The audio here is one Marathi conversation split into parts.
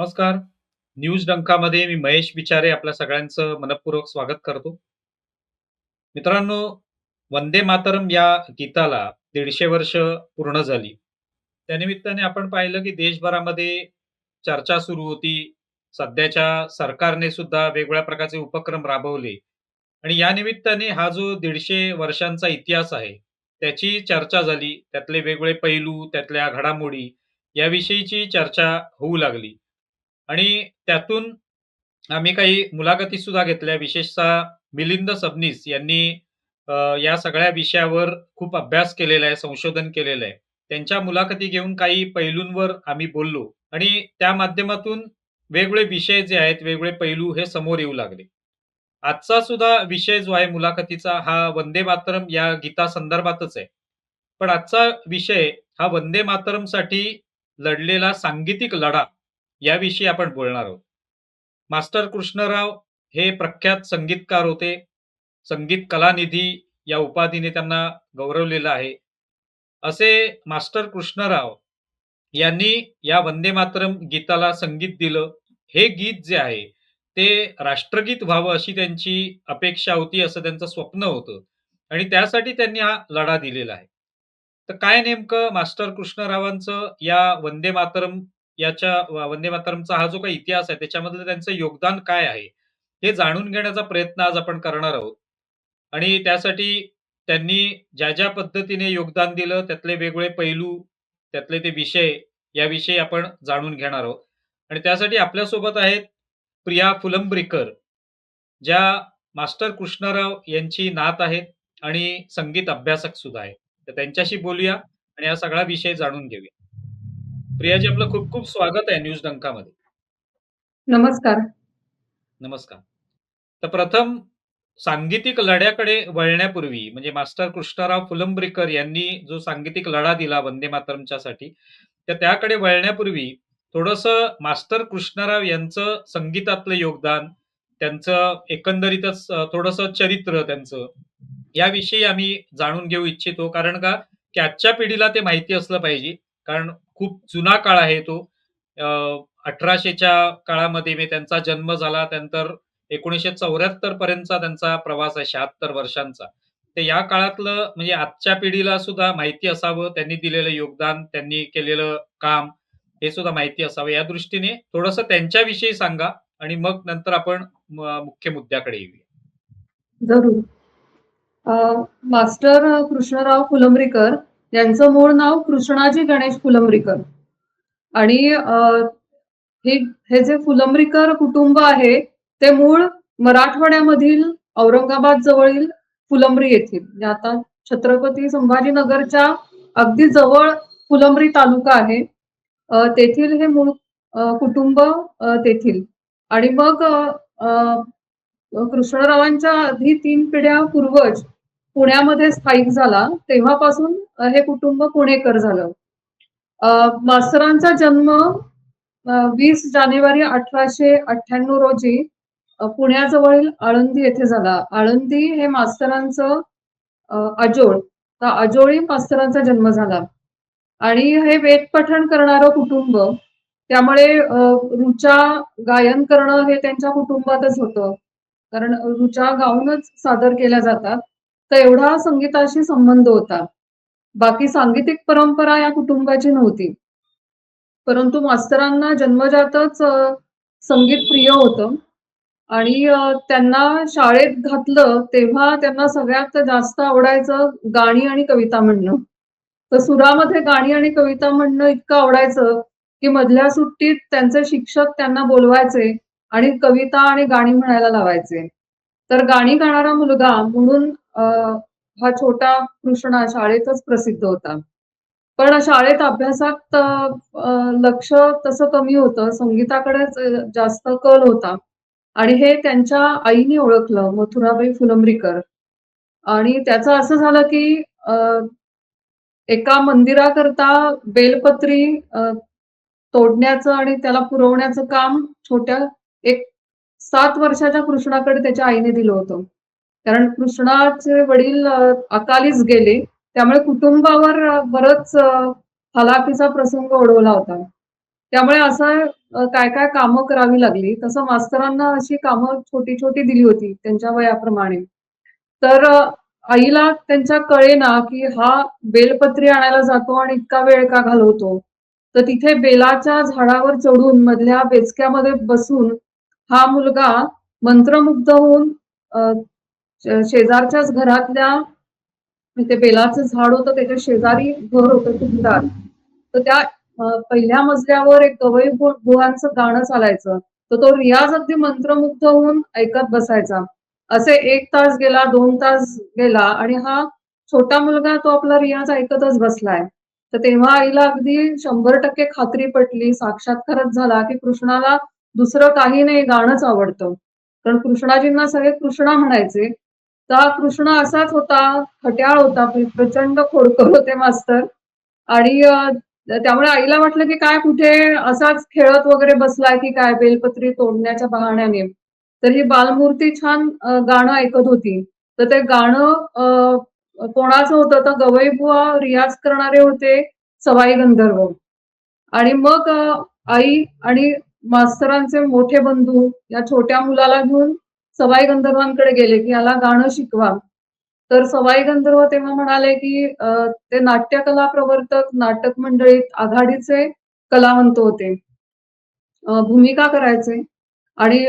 नमस्कार. न्यूज डंकामध्ये मी महेश विचारे आपल्या सगळ्यांचं मनःपूर्वक स्वागत करतो. मित्रांनो, वंदे मातरम या गीताला 150 वर्ष पूर्ण झाली. त्यानिमित्ताने आपण पाहिलं की देशभरामध्ये चर्चा सुरू होती. सध्याच्या सरकारने सुद्धा वेगवेगळ्या प्रकारचे उपक्रम राबवले आणि या निमित्ताने हा जो 150 वर्षांचा इतिहास आहे, त्याची चर्चा झाली. त्यातले वेगवेगळे पैलू, त्यातल्या घडामोडी याविषयीची चर्चा होऊ लागली. आणि त्यातून आम्ही काही मुलाखती सुद्धा घेतल्या. विशेषतः मिलिंद सबनीस यांनी या सगळ्या विषयावर खूप अभ्यास केलेला आहे, संशोधन केलेलं आहे. त्यांच्या मुलाखती घेऊन काही पैलूंवर आम्ही बोललो आणि त्या माध्यमातून वेगवेगळे विषय जे आहेत, वेगवेगळे पैलू हे समोर येऊ लागले. आजचा सुद्धा विषय जो आहे मुलाखतीचा हा वंदे मातरम या गीतासंदर्भातच आहे. पण आजचा विषय हा वंदे मातरमसाठी लढलेला सांगीतिक लढा याविषयी आपण बोलणार आहोत. मास्टर कृष्णराव हे प्रख्यात संगीतकार होते. संगीत कलानिधी या उपाधीने त्यांना गौरवलेलं आहे. असे मास्टर कृष्णराव यांनी या वंदे मातरम गीताला संगीत दिलं. हे गीत जे आहे ते राष्ट्रगीत व्हावं अशी त्यांची अपेक्षा होती, असं त्यांचं स्वप्न होतं आणि त्यासाठी त्यांनी हा लढा दिलेला आहे. तर काय नेमकं मास्टर कृष्णरावांचं या वंदे मातरम वंदे मातरमचा हा जो काही इतिहास आहे त्याच्यामधलं त्यांचं योगदान काय आहे, हे जाणून घेण्याचा प्रयत्न आज आपण करणार आहोत. आणि त्यासाठी त्यांनी ज्या पद्धतीने योगदान दिलं त्यातले वेगवेगळे पैलू, त्यातले ते विषय याविषयी आपण जाणून घेणार आहोत. आणि त्यासाठी आपल्यासोबत आहेत प्रिया फुलंब्रीकर, ज्या मास्टर कृष्णराव यांची नात आहेत आणि संगीत अभ्यासक सुद्धा आहेत. तर त्यांच्याशी बोलूया आणि हा सगळा विषय जाणून घेऊया. प्रियाजी, आपलं खूप खूप स्वागत आहे न्यूज डंकामध्ये. नमस्कार. नमस्कार. तर प्रथम सांगीतिक लढ्याकडे वळण्यापूर्वी म्हणजे मास्टर कृष्णराव फुलंब्रीकर यांनी जो सांगीतिक लढा दिला वंदे मातरमच्यासाठी, तर त्याकडे वळण्यापूर्वी थोडंसं मास्टर कृष्णराव यांचं संगीतातलं योगदान, त्यांचं एकंदरीतच थोडंसं चरित्र त्यांचं, याविषयी आम्ही जाणून घेऊ इच्छितो. कारण का, की आजच्या पिढीला ते माहिती असलं पाहिजे. कारण खूप जुना काळ आहे तो. 1800च्या काळामध्ये म्हणजे त्यांचा जन्म झाला. त्यानंतर 1974 पर्यंतचा त्यांचा प्रवास आहे, 76 वर्षांचा. तर या काळातलं म्हणजे आजच्या पिढीला सुद्धा माहिती असावं, त्यांनी दिलेलं योगदान, त्यांनी केलेलं काम हे सुद्धा माहिती असावं. या दृष्टीने थोडंसं त्यांच्याविषयी सांगा आणि मग नंतर आपण मुख्य मुद्द्याकडे येऊया. जरूर. मास्टर कृष्णराव फुलंब्रीकर यांचं मूळ नाव कृष्णाजी गणेश फुलंब्रीकर आणि हे हे जे फुलंब्रीकर कुटुंब आहे ते मूळ मराठवाड्यामधील औरंगाबाद जवळील फुलंब्री येथील, म्हणजे आता छत्रपती संभाजीनगरच्या अगदी जवळ फुलंब्री तालुका आहे. तेथील हे मूळ कुटुंब तेथील. आणि मग कृष्णरावांच्या आधी 3 पिढ्या पूर्वज पुण्यामध्ये स्थायिक झाला, तेव्हापासून हे कुटुंब पुणेकर झालं. मास्तरांचा जन्म 20 जानेवारी 1898 रोजी पुण्याजवळील आळंदी येथे झाला. आळंदी हे मास्तरांचं आजोळ, तर आजोळी मास्तरांचा जन्म झाला. आणि हे वेद पठण करणारं कुटुंब, त्यामुळे ऋचा गायन करणं हे त्यांच्या कुटुंबातच होतं. कारण ऋचा गाऊनच सादर केल्या जातात. तर एवढा संगीताशी संबंध होता. बाकी सांगीतिक परंपरा या कुटुंबाची नव्हती. परंतु मास्तरांना जन्मजातच संगीत प्रिय होतं आणि त्यांना शाळेत घातलं तेव्हा त्यांना सगळ्यात जास्त आवडायचं गाणी आणि कविता म्हणणं. तर सुरामध्ये गाणी आणि कविता म्हणणं इतकं आवडायचं की मधल्या सुट्टीत त्यांचे शिक्षक त्यांना बोलवायचे आणि कविता आणि गाणी म्हणायला लावायचे. तर गाणी गाणारा मुलगा म्हणून हा छोटा कृष्णा शाळेतच प्रसिद्ध होता. पण शाळेत अभ्यासात लक्ष तसं कमी होतं, संगीताकडेच जास्त कल होता. आणि हे त्यांच्या आईने ओळखलं, मथुराबाई फुलंब्रीकर. आणि त्याचं असं झालं की एका मंदिराकरता बेलपत्री तोडण्याचं आणि त्याला पुरवण्याचं काम छोट्या एक 7 वर्षाच्या कृष्णाकडे त्याच्या आईने दिलं होतं. कारण कृष्णाचे वडील अकालीच गेले, त्यामुळे कुटुंबावर बरंच हलाखीचा प्रसंग ओढवला होता. त्यामुळे असं काय काय कामं करावी लागली. तसं मास्तरांना अशी कामं छोटी-छोटी दिली होती त्यांच्या वयाप्रमाणे. तर आईला त्यांच्या कळेना, की हा बेलपत्री आणायला जातो आणि इतका वेळ का घालवतो. तर तिथे बेलाच्या झाडावर चढून मधल्या बेचक्यामध्ये बसून हा मुलगा मंत्रमुग्ध होऊन शेजारच्याच घरातल्या ते बेलाचं झाड होतं त्याच्या शेजारी घर होतं टुमदार. तर त्या पहिल्या मजल्यावर एक गवई बुवांचं गाणं चालायचं. तर तो रियाज अगदी मंत्रमुग्ध होऊन ऐकत बसायचा. असे 1 तास गेला, 2 तास गेला आणि हा छोटा मुलगा तो आपला रियाज ऐकतच बसलाय. तर तेव्हा आईला अगदी 100% खात्री पटली, साक्षात्कारच झाला, की कृष्णाला दुसरं काही नाही गाणंच आवडतं. कारण कृष्णाजींना सगळे कृष्णा म्हणायचे. तर हा कृष्ण असाच होता, खट्याळ होता, प्रचंड खोडकर होते मास्तर आणि त्यामुळे आईला वाटलं की काय कुठे असाच खेळत वगैरे बसलाय की काय बेलपत्री तोडण्याच्या बहाण्याने. तर ही बालमूर्ती छान गाणं ऐकत होती. तर ते गाणं कोणाचं होतं तर गवईबुवा रियाज करणारे होते सवाई गंधर्व. आणि मग आई आणि मास्तरांचे मोठे बंधू या छोट्या मुलाला घेऊन सवाई गंधर्वांकडे गेले, की याला गाणं शिकवा. तर सवाई गंधर्व तेव्हा म्हणाले, की ते नाट्यकला प्रवर्तक नाटक मंडळीत आघाडीचे कलावंत होते. भूमिका करायचे आणि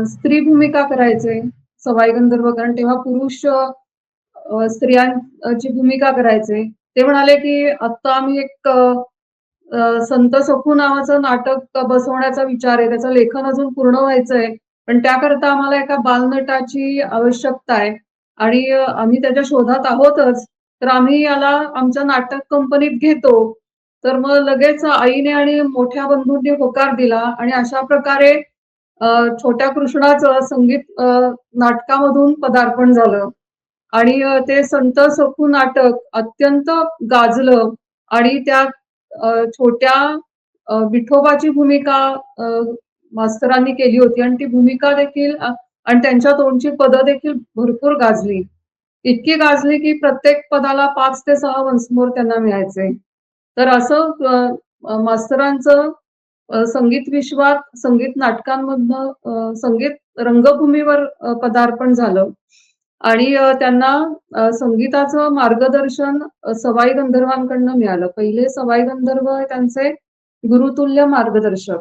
स्त्री भूमिका करायचे सवाई गंधर्व कारण तेव्हा पुरुष स्त्रियांची भूमिका करायचे. ते म्हणाले, की "आत्ता आम्ही एक संत सखू नावाचं नाटक बसवण्याचा विचार आहे. त्याचं लेखन अजून पूर्ण व्हायचंय. पण त्याकरता आम्हाला एका बालनटाची आवश्यकता आहे आणि आम्ही त्याच्या शोधात आहोतच. तर आम्ही याला आमच्या नाटक कंपनीत घेतो." तर मग लगेच आईने आणि मोठ्या बंधूंनी होकार दिला आणि अशा प्रकारे अ, छोट्या कृष्णाचं संगीत नाटकामधून पदार्पण झालं. आणि ते संत सखू नाटक अत्यंत गाजलं आणि त्यात छोट्या विठोबाची भूमिका अ, मास्तरांनी केली होती आणि ती भूमिका देखील आणि त्यांच्या तोंडची पदं देखील भरपूर गाजली. इतकी गाजली की प्रत्येक पदाला 5 ते 6 वन्स मोर त्यांना मिळायचे. तर असं मास्तरांचं संगीत विश्वात, संगीत नाटकांमधनं संगीत रंगभूमीवर पदार्पण झालं आणि त्यांना संगीताचं मार्गदर्शन सवाई गंधर्वांकडनं मिळालं. पहिले सवाई गंधर्व हे त्यांचे गुरुतुल्य मार्गदर्शक.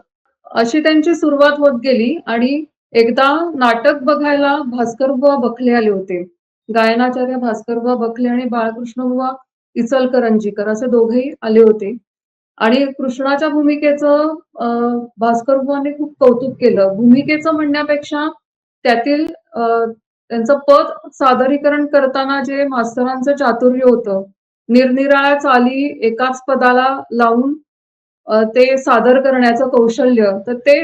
अशी त्यांची सुरुवात होत गेली आणि एकदा नाटक बघायला भास्करबुवा बखले आले होते. गायनाचार्य भास्करबुवा बखले आणि बाळकृष्णबुवा इचलकरंजीकर असे दोघेही आले होते. आणि कृष्णाच्या भूमिकेचं भास्करबुवांनी खूप कौतुक केलं. भूमिकेचं म्हणण्यापेक्षा त्यातील त्यांचं पद सादरीकरण करताना जे मास्तरांचं चातुर्य होतं, निरनिराळ्या चाली एकाच पदाला लावून ते सादर करण्याचं कौशल्य, तर ते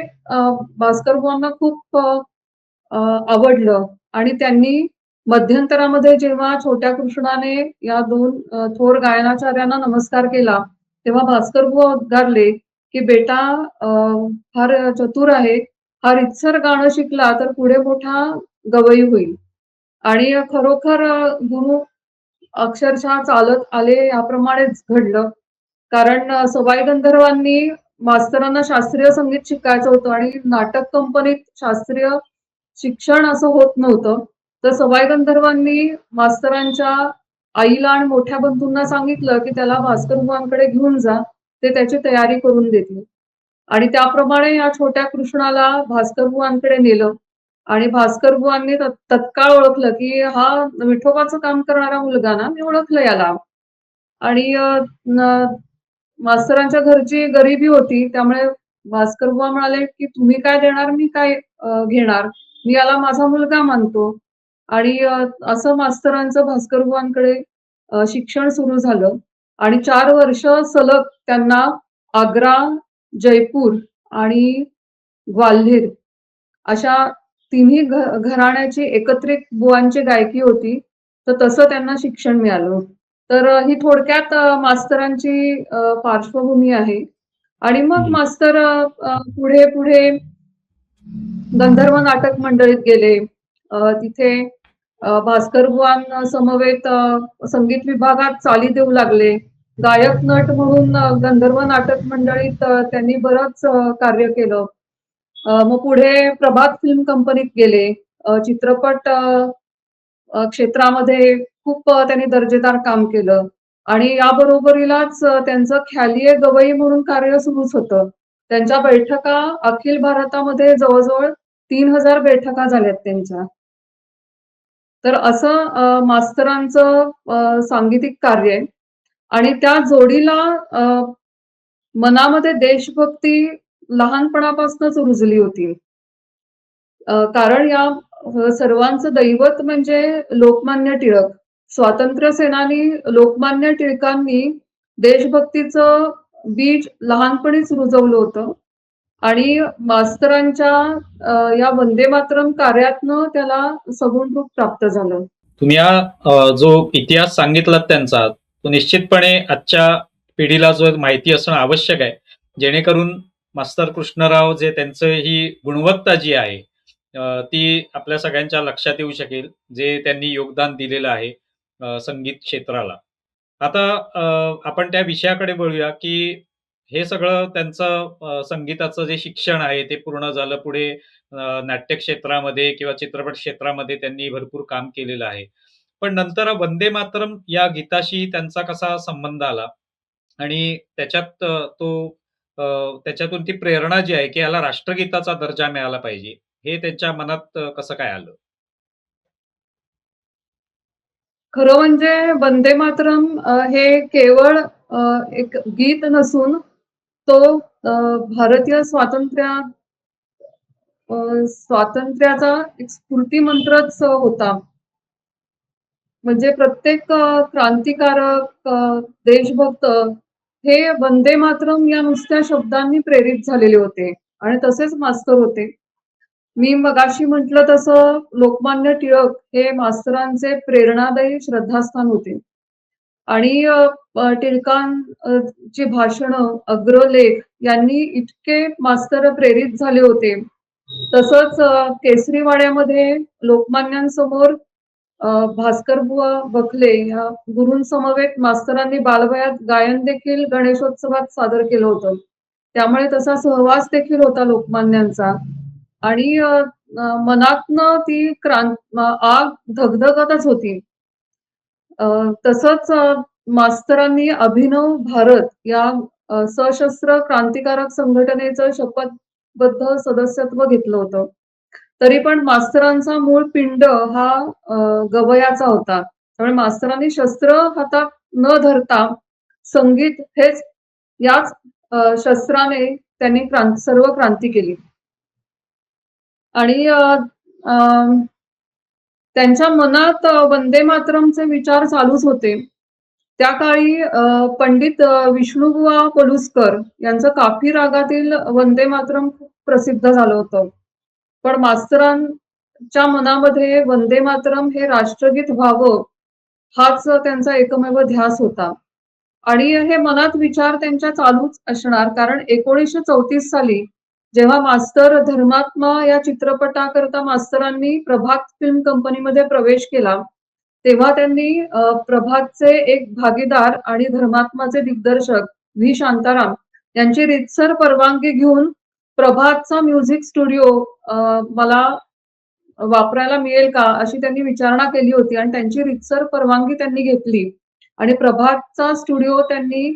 भास्करबुवांना खूप अ, आवडलं आणि त्यांनी मध्यंतरामध्ये जेव्हा छोट्या कृष्णाने या 2 थोर गायनाचार्यांना नमस्कार केला, तेव्हा भास्करबुवा उद्गारले, की "बेटा अ, फार चतुर आहे. हा रीतसर गाणं शिकला तर पुढे मोठा गवई होईल." आणि खरोखर गुरु अक्षरशः चालत आले याप्रमाणेच घडलं. कारण सवाई गंधर्वांनी मास्तरांना शास्त्रीय संगीत शिकायचं होतं आणि नाटक कंपनीत शास्त्रीय शिक्षण असं होत नव्हतं. तर सवाई गंधर्वांनी मास्तरांच्या आईला आणि मोठ्या बंधूंना सांगितलं, की त्याला भास्करबुवांकडे घेऊन जा. ते त्याची तयारी करून देतील. आणि त्याप्रमाणे या छोट्या कृष्णाला भास्करबुवांकडे नेलं आणि भास्करबुवांनी तत्काळ ओळखलं, की हा विठोबाचं काम करणारा मुलगा ना, मी ओळखलं याला. आणि मास्तरांच्या घरची गरिबी होती. त्यामुळे भास्करबुवा म्हणाले, की "तुम्ही काय देणार, मी काय घेणार. मी याला माझा मुलगा मानतो." आणि असं मास्तरांचं भास्करबुवांकडे शिक्षण सुरू झालं आणि 4 वर्ष सलग त्यांना आग्रा, जयपूर आणि ग्वाल्हेर अशा तिन्ही घराण्याची एकत्रित बुवांची गायकी होती. तर तसं त्यांना शिक्षण मिळालं. तर ही थोडक्यात मास्तरांची पार्श्वभूमी आहे. आणि मग हं. मास्तर पुढे-पुढे गंधर्व नाटक मंडळीत गेले. तिथे भास्कर बुवांसमवेत संगीत विभागात चाली देऊ लागले. गायक नट म्हणून गंधर्व नाटक मंडळीत त्यांनी बरंच कार्य केलं. मग पुढे प्रभात फिल्म कंपनीत गेले. चित्रपट क्षेत्रामध्ये खूप त्यांनी दर्जेदार काम केलं आणि याबरोबरीलाच त्यांचं ख्यालीये गवई म्हणून कार्य सुरूच होतं. त्यांच्या बैठका अखिल भारतामध्ये जवळ-जवळ 3000 बैठका झाल्यात त्यांच्या. तर असं मास्तरांचं सांगीतिक कार्य आहे आणि त्या जोडीला मनामध्ये देशभक्ती लहानपणापासूनच रुजली होती. कारण या सर्वांचं दैवत म्हणजे लोकमान्य टिळक. स्वातंत्र्य सेनानी लोकमान्य टिळकांनी देशभक्तीचं बीज लहानपणीच रुजवलं होतं आणि मास्तरांच्या या वंदे मातरम कार्यातनं त्याला सगुण रूप प्राप्त झालं. तुम्ही हा जो इतिहास सांगितलात त्यांचा, तो निश्चितपणे आजच्या पिढीला जो माहिती असणं आवश्यक आहे. जेणेकरून मास्तर कृष्णराव जे त्यांचं ही गुणवत्ता जी आहे ती आपल्या सगळ्यांच्या लक्षात येऊ शकेल, जे त्यांनी योगदान दिलेलं आहे संगीत क्षेत्राला. आता आपण त्या विषयाकडे वळूया, की हे सगळं त्यांचं संगीताचं जे शिक्षण आहे ते पूर्ण झालं. पुढे नाट्य क्षेत्रामध्ये किंवा चित्रपट क्षेत्रामध्ये त्यांनी भरपूर काम केलेलं आहे. पण नंतर वंदे मातरम या गीताशी त्यांचा कसा संबंध आला आणि त्याच्यात त्याच्यातून ती प्रेरणा जी आहे, की याला राष्ट्रगीताचा दर्जा मिळाला पाहिजे, हे त्यांच्या मनात कसं काय आलं? खरं म्हणजे वंदे मातरम हे केवळ एक गीत नसून तो भारतीय स्वातंत्र्याचा एक स्फूर्तिमंत्रच होता. म्हणजे प्रत्येक क्रांतिकारक, देशभक्त हे वंदे मातरम या नुसत्या शब्दांनी प्रेरित झालेले होते आणि तसेच मास्तर होते. मी मगाशी म्हटलं तसं लोकमान्य टिळक हे मास्तरांचे प्रेरणादायी श्रद्धास्थान होते. आणि टिळकांची भाषणं, अग्रलेख यांनी इतके मास्तर प्रेरित झाले होते. तसंच केसरीवाड्यामध्ये लोकमान्यांसमोर भास्करबुवा बखले या गुरूंसमवेत मास्तरांनी बालवयात गायन देखील गणेशोत्सवात सादर केलं होतं. त्यामुळे तसा सहवास देखील होता लोकमान्यांचा आणि मनातनं ती आग धगधगतच होती. तसंच मास्तरांनी अभिनव भारत या सशस्त्र क्रांतिकारक संघटनेचं शपथबद्ध सदस्यत्व घेतलं होतं. तरी पण मास्तरांचा मूळ पिंड हा गवयाचा होता. त्यामुळे मास्तरांनी शस्त्र हातात न धरता संगीत हेच याच शस्त्राने त्यांनी सर्व क्रांती केली. आणि त्यांच्या मनात वंदे मातरमचे विचार चालूच होते. त्या काळी पंडित विष्णुबुवा पलुसकर यांचं काफी रागातील वंदे मातरम खूप प्रसिद्ध झालं होतं. पण मास्तरांच्या मनामध्ये वंदे मातरम हे राष्ट्रगीत व्हावं हाच त्यांचा एकमेव ध्यास होता. आणि हे मनात विचार त्यांच्या चालूच असणार कारण 1934 साली जेव्हा मास्तर धर्मात्मा या चित्रपटाकरता मास्तरांनी प्रभात फिल्म कंपनीमध्ये प्रवेश केला, तेव्हा त्यांनी प्रभातचे एक भागीदार आणि धर्मात्माचे दिग्दर्शक व्ही शांताराम यांची रीतसर परवानगी घेऊन प्रभातचा म्युझिक स्टुडिओ मला वापरायला मिळेल का अशी त्यांनी विचारणा केली होती आणि त्यांची रीतसर परवानगी त्यांनी घेतली आणि प्रभातचा स्टुडिओ त्यांनी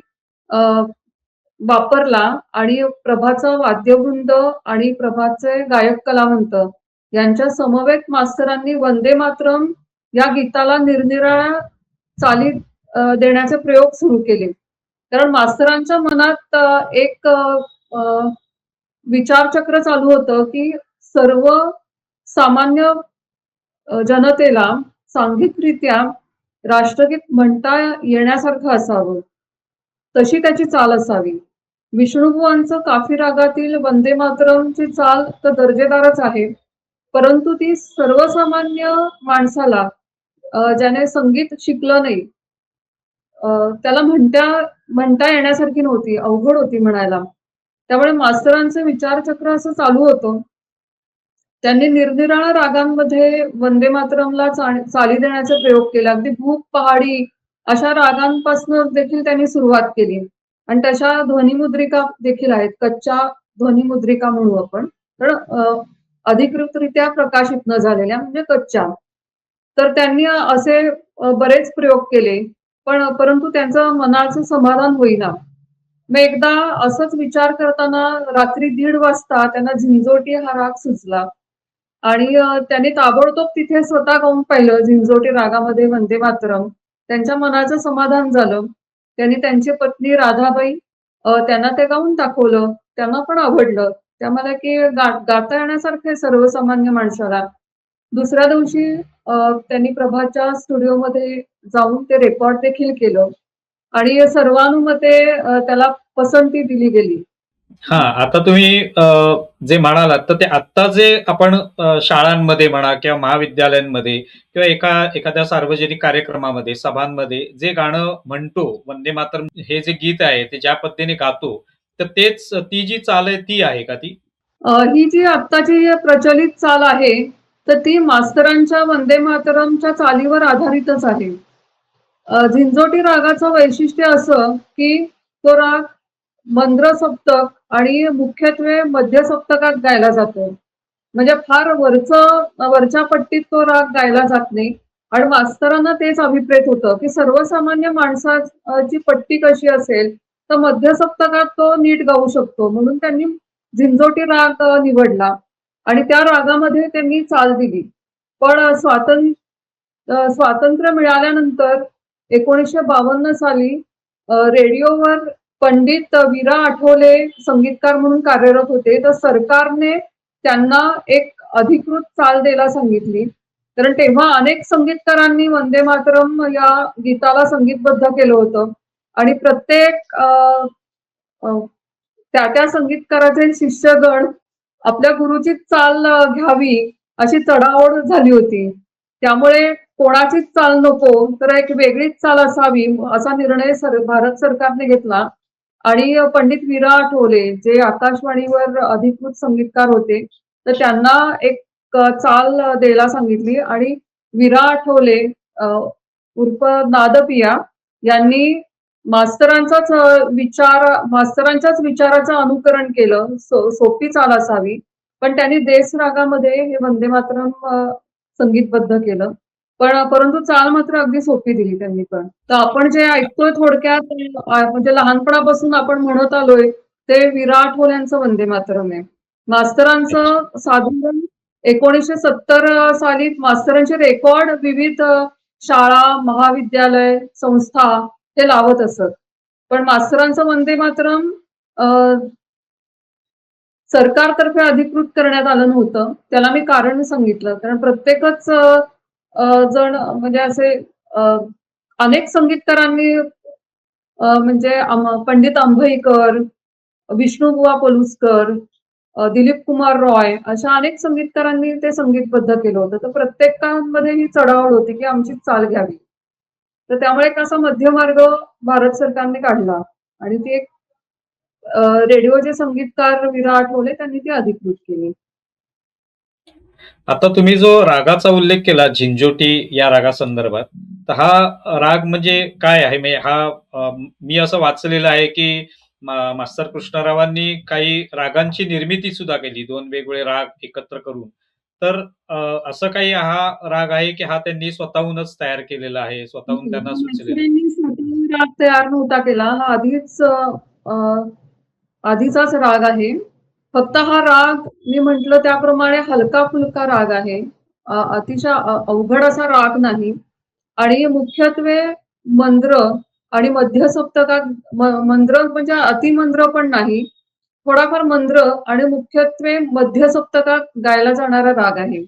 वापरला आणि प्रभातचा वाद्यवृंद आणि प्रभातचे गायक कलावंत यांच्या समवेत मास्तरांनी वंदे मातरम या गीताला निरनिराळ्या चाली देण्याचे प्रयोग सुरू केले. कारण मास्तरांच्या मनात एक विचारचक्र चालू होतं की सर्व सामान्य जनतेला सांघिकरित्या राष्ट्रगीत म्हणता येण्यासारखं असावं, तशी त्याची चाल असावी. विष्णुबुवांचं काफी रागातील वंदे मातरमची चाल तर दर्जेदारच आहे, परंतु ती सर्वसामान्य माणसाला ज्याने संगीत शिकलं नाही त्याला म्हणता येण्यासारखी नव्हती, अवघड होती म्हणायला. त्यामुळे मास्तरांचं विचारचक्र असं चालू होतं. त्यांनी निरनिराळ्या रागांमध्ये वंदे मातरमला चाली देण्याचे प्रयोग केले. अगदी भूप पहाडी अशा रागांपासून देखील त्यांनी सुरुवात केली आणि तशा ध्वनिमुद्रिका देखील आहेत. कच्च्या ध्वनिमुद्रिका म्हणू आपण. तर अधिकृतरित्या प्रकाशित न झालेल्या म्हणजे कच्च्या. तर त्यांनी असे बरेच प्रयोग केले. पण परंतु त्यांचं मनाचं समाधान होईना. मग एकदा असंच विचार करताना रात्री 1:30 वाजता त्यांना झिंजोटी हा राग सुचला आणि त्यांनी ताबडतोब तिथे स्वतः गाऊन पाहिलं झिंजोटी रागामध्ये वंदे मातरम. त्यांच्या मनाचं समाधान झालं. त्यांनी त्यांची पत्नी राधाबाई त्यांना ते गाऊन दाखवलं. त्यांना पण आवडलं. त्या म्हणाल्या, की गाता येण्यासारखं आहे सर्वसामान्य माणसाला. दुसऱ्या दिवशी त्यांनी प्रभातच्या स्टुडिओमध्ये जाऊन ते रेकॉर्ड देखील केलं आणि सर्वानुमते त्याला पसंती दिली गेली. हां, आता तुम्ही जे म्हणालात, तर ते आत्ता जे आपण शाळांमध्ये म्हणा किंवा महाविद्यालयांमध्ये किंवा एखाद्या सार्वजनिक कार्यक्रमामध्ये, सभांमध्ये जे गाणं म्हणतो, वंदे मातरम हे जे गीत आहे, ते ज्या पद्धतीने गातो, तर तेच ती जी चाल आहे ती आहे का ती? ही जी आत्ताची प्रचलित चाल आहे, तर ती मास्तरांच्या वंदे मातरमच्या चालीवर आधारितच आहे. झिंजोटी रागाचं वैशिष्ट्य असं, की तो राग मंद्र सप्तक आणि मुख्यत्वे मध्य सप्तकात गायला जातो. म्हणजे फार वरच्या पट्टीत तो राग गायला जात नाही आणि मास्तरांना तेच अभिप्रेत होतं, की सर्वसामान्य माणसाची पट्टी कशी असेल, तर मध्य सप्तकात तो नीट गाऊ शकतो. म्हणून त्यांनी झिंजोटी राग निवडला आणि त्या रागामध्ये त्यांनी चाल दिली. पण स्वातंत्र्य मिळाल्यानंतर 1952 साली रेडिओवर पंडित विरा आठवले संगीतकार म्हणून कार्यरत होते. तर सरकारने त्यांना एक अधिकृत चाल द्यायला सांगितली. कारण तेव्हा अनेक संगीतकारांनी वंदे मातरम या गीताला संगीतबद्ध केलं होतं आणि प्रत्येक अ, त्या संगीतकाराचे शिष्यगण आपल्या गुरुचीच चाल घ्यावी अशी चढाओढ झाली होती. त्यामुळे कोणाचीच चाल नको, तर एक वेगळीच चाल असावी असा निर्णय भारत सरकारने घेतला आणि पंडित विरा आठवले जे आकाशवाणीवर अधिकृत संगीतकार होते, तर त्यांना एक चाल द्यायला सांगितली आणि विरा आठवले अ, उर्फ नादपिया यांनी मास्तरांच्याच विचाराचं अनुकरण केलं. सोपी चाल असावी. पण त्यांनी देश रागामध्ये हे वंदे मातरम संगीतबद्ध केलं. परंतु चाल मात्र अगदी सोपी दिली त्यांनी पण. तर आपण जे ऐकतोय थोडक्यात म्हणजे लहानपणापासून आपण म्हणत आलोय, ते विरा आठवल्यांचं वंदे मातरम आहे. अच्छा. मास्तरांचं साधारण 1970 साली मास्तरांचे रेकॉर्ड विविध शाळा, महाविद्यालय, संस्था ते लावत असत. पण मास्तरांचं वंदे मातरम अ, सरकारतर्फे अधिकृत करण्यात आलं नव्हतं. त्याला मी कारण सांगितलं. कारण प्रत्येकच अ, अ, जण म्हणजे असे अ, अनेक संगीतकारांनी म्हणजे पंडित अंभईकर, विष्णुबुवा पलुसकर, दिलीप कुमार रॉय अशा अनेक संगीतकारांनी ते संगीतबद्ध केलं होतं. तर प्रत्येकामध्ये ही चढाओढ होती, की आमची चाल घ्यावी. तर त्यामुळे एक असा मध्यमार्ग भारत सरकारने काढला आणि ती एक रेडिओचे संगीतकार विरा आठवले त्यांनी ती अधिकृत केली. आता तुम्ही जो रागाचा उल्लेख केला झिंजोटी या रागासंदर्भात, तर हा राग म्हणजे काय आहे? म्हणजे हा मी असं वाचलेलं आहे, की मास्तर कृष्णरावांनी काही रागांची निर्मिती सुद्धा केली, 2 वेगवेगळे राग एकत्र करून. तर अ, असं काही हा राग आहे, की हा त्यांनी स्वतःहूनच तयार केलेला आहे, स्वतःहून त्यांना सुचलेला आहे? मास्तरांनी स्वतः राग तयार नव्हता केला. हा आधीचाच राग आहे. फक्त हा राग मी म्हटलं त्याप्रमाणे हलका-फुलका राग आहे. अतिशय अवघड असा राग नाही आणि मुख्यत्वे मंद्र आणि मध्य सप्तकात मंद्र म्हणजे अतिमंद्र पण नाही. थोडाफार मंद्र आणि मुख्यत्वे मध्य सप्तकात गायला जाणारा राग आहे.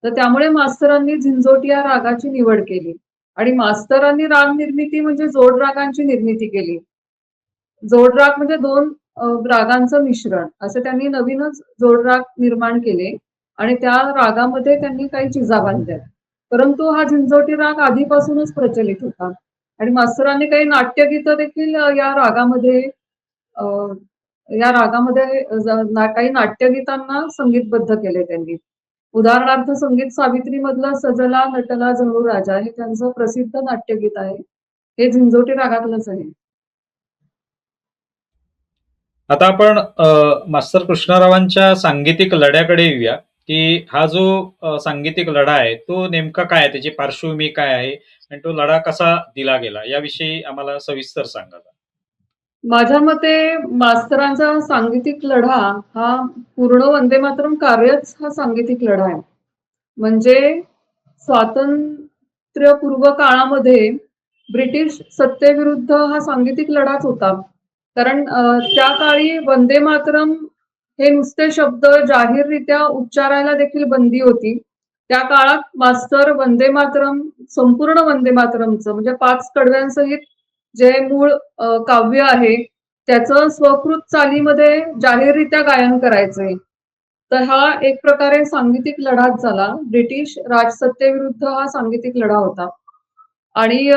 तर त्यामुळे मास्तरांनी झिंजोटी या रागाची निवड केली आणि मास्तरांनी राग निर्मिती म्हणजे जोड रागांची निर्मिती केली. जोड राग म्हणजे 2 रागांचं मिश्रण असं त्यांनी नवीनच जोड राग निर्माण केले आणि त्या रागामध्ये त्यांनी काही चिजा बांधल्या. परंतु हा झिंजोटी राग आधीपासूनच प्रचलित होता आणि मास्तरांनी काही नाट्यगीतं देखील अ, या रागामध्ये काही नाट्यगीतांना संगीतबद्ध केले त्यांनी. उदाहरणार्थ संगीत सावित्री मधलं सजला नटला जणू राजा हे त्यांचं प्रसिद्ध नाट्यगीत आहे. हे झिंजोटी रागातलंच आहे. आता आपण मास्तर कृष्णरावांच्या सांगीतिक लढ्याकडे येऊया, की हा जो सांगीतिक लढा आहे, तो नेमका काय आहे? त्याची पार्श्वभूमी काय आहे? आणि तो लढा कसा दिला गेला? याविषयी आम्हाला सविस्तर सांगा. माझ्या मते मास्तरांचा सांगीतिक लढा हा पूर्ण वंदे मातरम कार्यच हा सांगीतिक लढा आहे. म्हणजे स्वातंत्र्यपूर्व काळामध्ये ब्रिटिश सत्तेविरुद्ध हा सांगीतिक लढाच होता. कारण त्या काळी वंदे मातरम हे नुसते शब्द जाहीररित्या उच्चारायला देखील बंदी होती. त्या काळात मास्तर वंदे मातरम संपूर्ण वंदे मातरमचं म्हणजे 5 कडव्यांसहित जे मूळ काव्य आहे त्याचं स्वकृत चालीमध्ये जाहीररित्या गायन करायचंय. तर हा एक प्रकारे सांगीतिक लढाच झाला. ब्रिटिश राजसत्तेविरुद्ध हा सांगीतिक लढा होता. आणि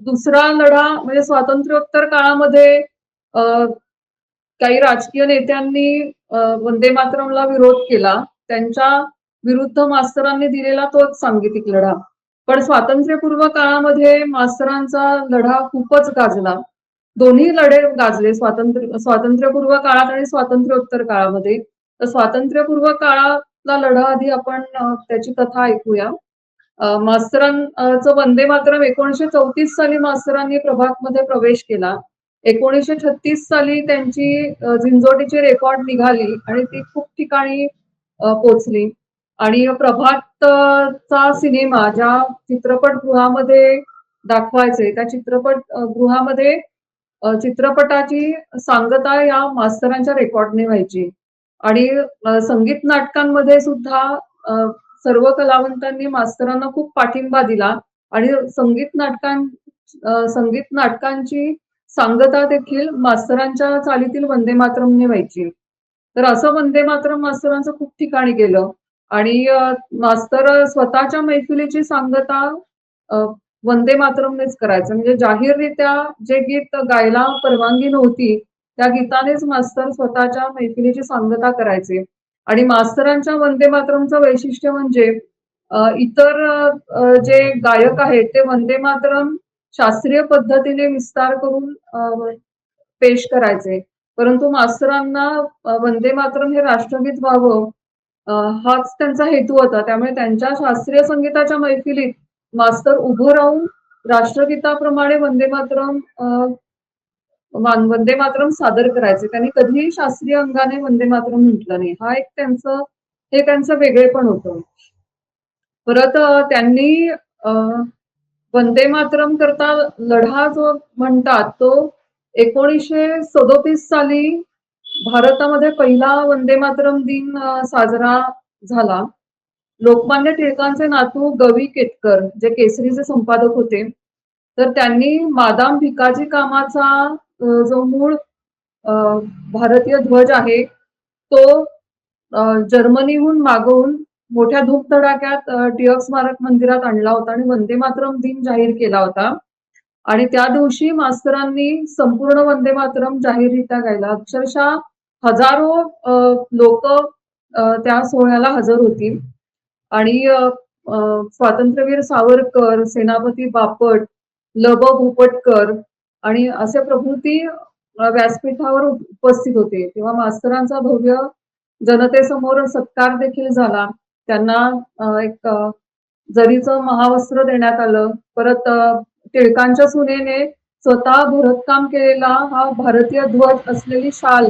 दुसरा लढा म्हणजे स्वातंत्र्योत्तर काळामध्ये अ, काही राजकीय नेत्यांनी वंदे मातरमला विरोध केला. त्यांच्या विरुद्ध मास्तरांनी दिलेला तोच सांगीतिक लढा. पण स्वातंत्र्यपूर्व काळामध्ये मास्तरांचा लढा खूपच गाजला. दोन्ही लढे गाजले स्वातंत्र्यपूर्व काळात आणि स्वातंत्र्योत्तर काळामध्ये. तर स्वातंत्र्यपूर्व काळातला लढा आधी आपण त्याची कथा ऐकूया. मास्तरांचं वंदे मातरम 1934 साली मास्तरांनी प्रभातमध्ये प्रवेश केला. 1936 साली त्यांची झिंजोटीची रेकॉर्ड निघाली आणि ती खूप ठिकाणी पोचली. आणि प्रभातचा सिनेमा ज्या चित्रपटगृहामध्ये दाखवायचे त्या गृहामध्ये चित्रपटाची सांगता या मास्तरांच्या रेकॉर्डने व्हायची. आणि संगीत नाटकांमध्ये सुद्धा अ, सर्व कलावंतांनी मास्तरांना खूप पाठिंबा दिला आणि संगीत नाटकांची सांगता देखील मास्तरांच्या चालीतील वंदे मातरमने व्हायची. तर असं वंदे मातरम मास्तरांचं खूप ठिकाणी गेलं आणि मास्तर स्वतःच्या मैफिलीची सांगता अ, वंदे मातरमनेच करायचं. म्हणजे जाहीररित्या जे गीत गायला परवानगी नव्हती, त्या गीतानेच मास्तर स्वतःच्या मैफिलीची सांगता करायचे. आणि मास्तरांच्या वंदे मातरमचं वैशिष्ट्य म्हणजे इतर जे गायक आहेत ते वंदे मातरम शास्त्रीय पद्धतीने विस्तार करून पेश करायचे. परंतु मास्तरांना वंदे मातरम हे राष्ट्रगीत व्हावं अ, हाच त्यांचा हेतू होता. त्यामुळे त्यांच्या शास्त्रीय संगीताच्या मैफिलीत मास्तर उभं राहून राष्ट्रगीताप्रमाणे वंदे मातरम सादर करायचे. त्यांनी कधीही शास्त्रीय अंगाने वंदे मातरम म्हटलं नाही. हे त्यांचं वेगळेपण होतं. परत त्यांनी अ, वंदे मातरम करता लढा जो म्हणतात तो 1937 साली भारतामध्ये पहिला वंदे मातरम दिन साजरा झाला. लोकमान्य टिळकांचे नातू गवी केतकर जे केसरीचे संपादक होते, तर त्यांनी मादाम भिकाजी कामाचा जो मूळ अ, भारतीय ध्वज आहे तो जर्मनीहून मागवून मोठ्या धूमधडाक्यात टिळक स्मारक मंदिरात आणला होता आणि वंदे मातरम दिन जाहीर केला होता. आणि त्या दिवशी मास्तरांनी संपूर्ण वंदे मातरम जाहीररित्या गायला. अक्षरशः हजारो लोक त्या सोहळ्याला हजर होती. आणि स्वातंत्र्यवीर सावरकर, सेनापती बापट, ल.ब. भोपटकर आणि असे प्रभृती व्यासपीठावर उपस्थित होते. तेव्हा मास्तरांचा भव्य जनतेसमोर सत्कार देखील झाला. त्यांना एक जरीचं महावस्त्र देण्यात आलं. परत टिळकांच्या सुनेने स्वतः भरतकाम केलेला हा भारतीय ध्वज असलेली शाल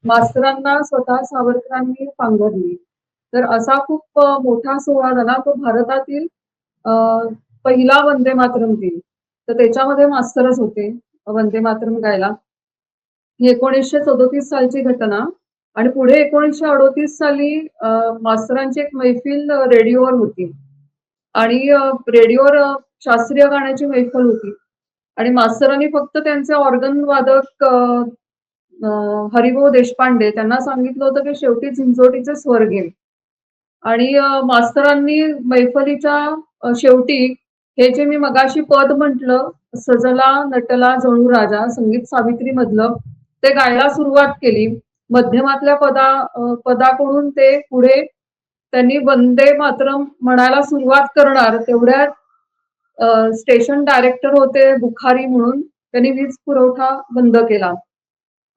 मास्तरांना स्वतः सावरकरांनी पांघरली. तर असा खूप मोठा सोहळा झाला. तो भारतातील अ, पहिला वंदे मातरम दिन. तर त्याच्यामध्ये मास्तरच होते वंदे मातरम गायला. ही 1937 सालची घटना. आणि पुढे 1938 साली मास्तरांची एक मैफिल रेडिओवर होती. आणि रेडिओवर शास्त्रीय गाण्याची मैफल होती. आणि मास्तरांनी फक्त त्यांचे ऑर्गन वादक हरिभाऊ देशपांडे त्यांना सांगितलं होतं की शेवटी झिंजोटीचे स्वर घे. आणि मास्तरांनी मैफलीच्या शेवटी हे जे मी मगाशी पद म्हटलं, सजला नटला जणू राजा संगीत सावित्री मधलं ते गायला सुरुवात केली. मध्यमातल्या पदाकडून ते पुढे त्यांनी वंदे मातरम म्हणायला सुरुवात करणार तेवढ्यात स्टेशन डायरेक्टर होते बुखारी म्हणून, त्यांनी वीज पुरवठा बंद केला.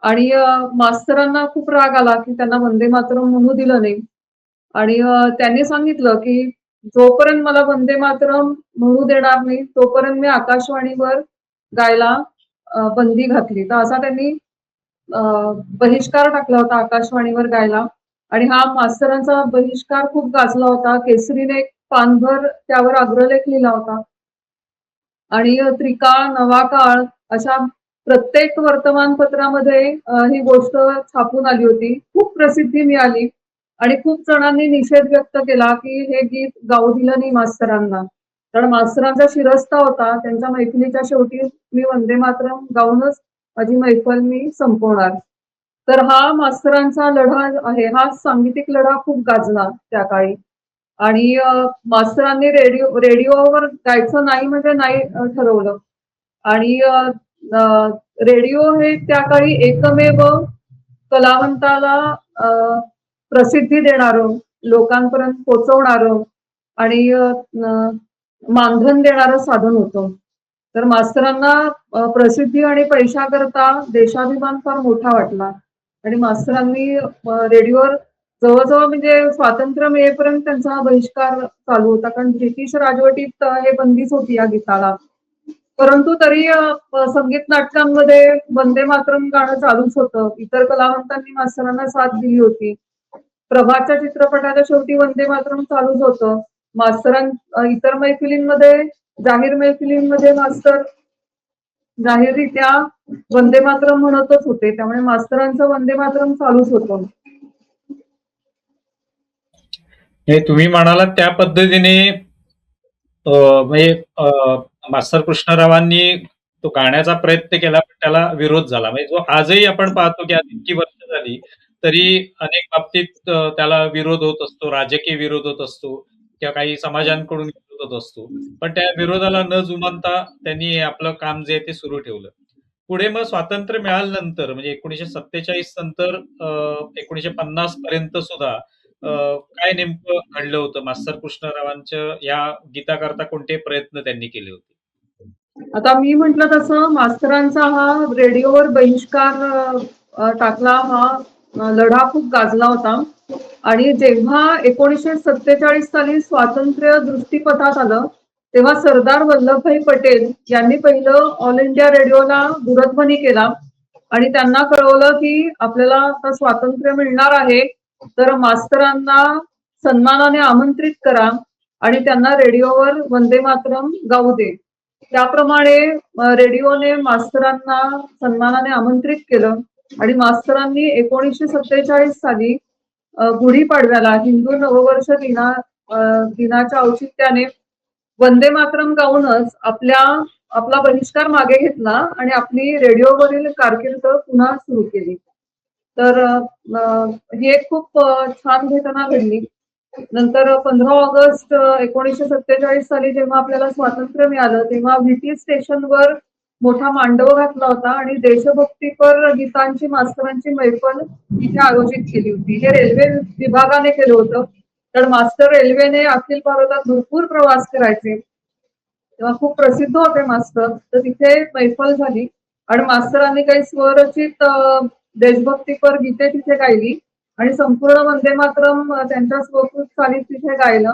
आणि मास्तरांना खूप राग आला की त्यांना वंदे मातरम म्हणू दिलं नाही. आणि त्यांनी सांगितलं की जोपर्यंत मला वंदे मातरम म्हणू देणार नाही तोपर्यंत मी आकाशवाणीवर गायला बंदी घातली. तर असा त्यांनी अ, बहिष्कार टाकला होता आकाशवाणीवर गायला. आणि हा मास्तरांचा बहिष्कार खूप गाजला होता. केसरीने एक पानभर त्यावर अग्रलेख लिहिला होता. आणि त्रिकाळ, नवाकाळ अशा प्रत्येक वर्तमानपत्रामध्ये ही गोष्ट छापून आली होती. खूप प्रसिद्धी मिळाली आणि खूप जणांनी निषेध व्यक्त केला की हे गीत गाऊ दिलं नाही मास्तरांना. कारण मास्तरांचा शिरस्ता होता. त्यांच्या मैफिलीच्या शेवटी मी वंदे मातरम गाऊनच माझी मैफल मी संपवणार. तर हा मास्तरांचा लढा आहे. हा सांगीतिक लढा खूप गाजला त्या काळी. आणि मास्तरांनी रेडिओवर गायचं नाही म्हणजे नाही ठरवलं. आणि अ, रेडिओ हे त्या काळी एकमेव कलावंताला अ, प्रसिद्धी देणारं, लोकांपर्यंत पोहोचवणारं आणि मानधन देणारं साधन होतं. तर मास्तरांना प्रसिद्धी आणि पैशाकरता देशाभिमान फार मोठा वाटला. आणि मास्तरांनी रेडिओवर जवळ-जवळ म्हणजे स्वातंत्र्य मिळेपर्यंत त्यांचा हा बहिष्कार चालू होता. कारण ब्रिटिश राजवटीत हे बंदीच होती या गीताला. परंतु तरी संगीत नाटकांमध्ये वंदे मातरम गाणं चालूच होतं. इतर कलावंतांनी मास्तरांना साथ दिली होती. प्रभातच्या चित्रपटाच्या शेवटी वंदे मातरम चालूच होतं. इतर मैफिलींमध्ये, जाहीर मैफिलींमध्ये मास्तर जाहीररित्या वंदे मातरम म्हणतच होते. त्यामुळे मास्तरांचं वंदे मातरम चालूच होतं. हे तुम्ही म्हणालात त्या पद्धतीने म्हणजे मास्तर कृष्णरावांनी तो गाण्याचा प्रयत्न केला, पण त्याला विरोध झाला. म्हणजे जो आजही आपण पाहतो, की आज इतकी वर्ष झाली, तरी अनेक बाबतीत त्याला विरोध होत असतो, राजकीय विरोध होत असतो किंवा काही समाजांकडून विरोध होत असतो. पण त्या विरोधाला न जुमानता त्यांनी हे आपलं काम जे आहे ते सुरू ठेवलं. पुढे मग स्वातंत्र्य मिळाल्यानंतर म्हणजे 1947 नंतर 1950 पर्यंत सुद्धा काय नेमकं घडलं होतं? मास्तर कृष्णरावांच्या या गीताकरता कोणते प्रयत्न त्यांनी केले होते? आता मी म्हटलं तसं मास्तरांचा हा रेडिओवर बहिष्कार टाकला हा लढा खूप गाजला होता. आणि जेव्हा 1947 साली स्वातंत्र्य दृष्टीपथात आलं तेव्हा सरदार वल्लभभाई पटेल यांनी पहिलं ऑल इंडिया रेडिओला दूरध्वनी केला आणि त्यांना कळवलं की आपल्याला आता स्वातंत्र्य मिळणार आहे, तर मास्तरांना सन्मानाने आमंत्रित करा आणि त्यांना रेडिओवर वंदे मातरम गाऊ दे. त्याप्रमाणे रेडिओने मास्तरांना सन्मानाने आमंत्रित केलं आणि मास्तरांनी 1947 साली गुढीपाडव्याला हिंदू नववर्ष दिनाच्या औचित्याने वंदे मातरम गाऊनच आपला बहिष्कार मागे घेतला आणि आपली रेडिओवरील कारकीर्द पुन्हा सुरू केली. तर ही एक खूप छान घटना घडली. नंतर 15 ऑगस्ट 1947 साली जेव्हा आपल्याला स्वातंत्र्य मिळालं तेव्हा व्हीटी स्टेशनवर मोठा मांडव घातला होता आणि देशभक्तीपर गीतांची मास्तरांची मैफल इथे आयोजित केली होती. हे रेल्वे विभागाने केलं होतं. तर मास्तर रेल्वेने अखिल भारतात भरपूर प्रवास करायचे. तेव्हा खूप प्रसिद्ध होते मास्तर. तर तिथे मैफल झाली आणि मास्तरांनी काही स्वरचित देशभक्तीपर गीते तिथे गायली आणि संपूर्ण वंदे मातरम त्यांच्या स्वकृत चालीत तिथे गायलं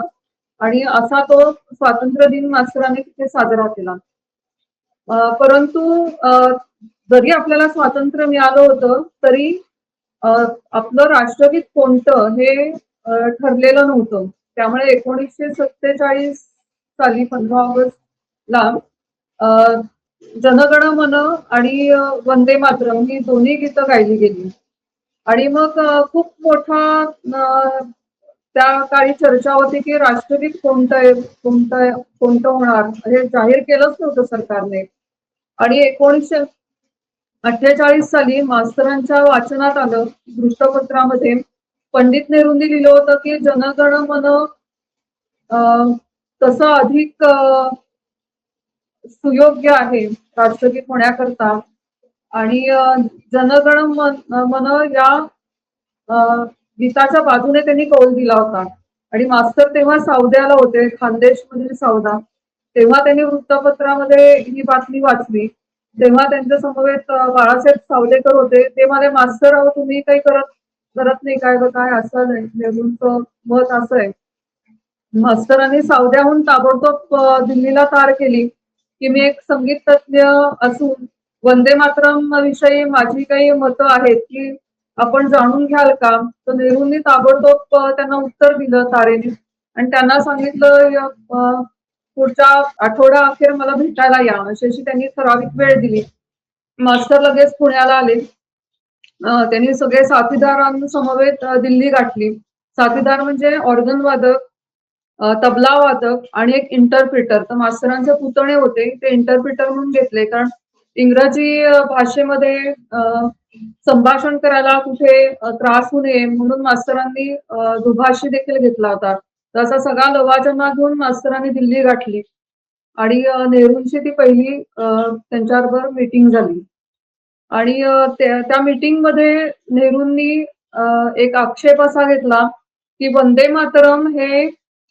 आणि असा तो स्वातंत्र्य दिन मास्तरांनी तिथे साजरा केला. परंतु जरी आपल्याला स्वातंत्र्य मिळालं होतं तरी अ, आपलं राष्ट्रगीत कोणतं हे ठरलेलं नव्हतं. त्यामुळे 1947 साली 15 ऑगस्टला अ, जनगण मन आणि वंदे मातरम ही दोन्ही गीतं गायली गेली. आणि मग खूप मोठा त्या काळी चर्चा होती की राष्ट्रगीत कोणतं होणार हे जाहीर केलंच नव्हतं सरकारने. आणि 1948 साली मास्तरांच्या वाचनात आलं वृत्तपत्रामध्ये पंडित नेहरूंनी लिहिलं होतं की जनगण मन तसं अधिक सुयोग्य आहे राष्ट्रगीत होण्याकरता. आणि जनगण मन या अ, गीताच्या बाजूने त्यांनी कौल दिला होता. आणि मास्तर तेव्हा सौद्याला होते, खानदेश मधील सौदा. तेव्हा त्यांनी वृत्तपत्रामध्ये ही बातमी वाचली. तेव्हा त्यांच्या समवेत बाळासाहेब सावलेकर होते. ते म्हणाले, "मास्तर अहो तुम्ही काही करत करत नाही काय ग काय?" असं नाही. नेहरूंचं मत असं आहे. मास्तरांनी सावध्याहून ताबडतोब दिल्लीला तार केली, की मी एक संगीत तज्ञ असून वंदे मातरम विषयी माझी काही मतं आहेत, की आपण जाणून घ्याल का? तर नेहरूंनी ताबडतोब त्यांना उत्तर दिलं तारेने आणि त्यांना सांगितलं पुढच्या आठवडा अखेर मला भेटायला या. अशी त्यांनी ठराविक वेळ दिली. मास्तर लगेच पुण्याला आले. त्यांनी सगळे साथीदारांसमवेत दिल्ली गाठली. साथीदार म्हणजे ऑर्गन वादक, तबला वादक आणि एक इंटरप्रिटर. तर मास्तरांचे पुतणे होते ते इंटरप्रिटर म्हणून घेतले कारण इंग्रजी भाषेमध्ये संभाषण करायला कुठे त्रास होऊ नये म्हणून मास्तरांनी दुभाषी देखील घेतला होता. तसा सगळा लवाजमा घेऊन मास्तरांनी दिल्ली गाठली आणि नेहरूंची ती पहिली त्यांच्याबरोबर मीटिंग झाली. आणि त्या मीटिंगमध्ये नेहरूंनी एक आक्षेप असा घेतला, की वंदे मातरम हे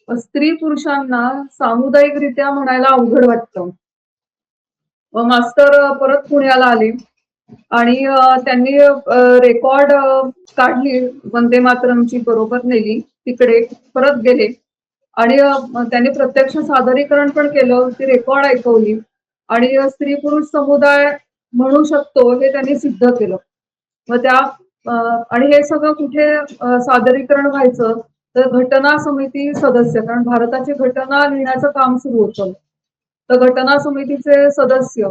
स्त्री पुरुषांना सामुदायिकरित्या म्हणायला अवघड वाटतं. मग मास्तर परत पुण्याला आले आणि त्यांनी रेकॉर्ड काढली वंदे मातरमची बरोबर नेली तिकडे परत गेले आणि त्यांनी प्रत्यक्ष सादरीकरण पण केलं, ती रेकॉर्ड ऐकवली आणि स्त्री पुरुष समुदाय म्हणू शकतो हे त्यांनी सिद्ध केलं. मग त्या आणि हे सगळं कुठे सादरीकरण व्हायचं तर घटना समिती सदस्य कारण भारताची घटना लिहिण्याचं काम सुरू होतं. तर घटना समितीचे सदस्य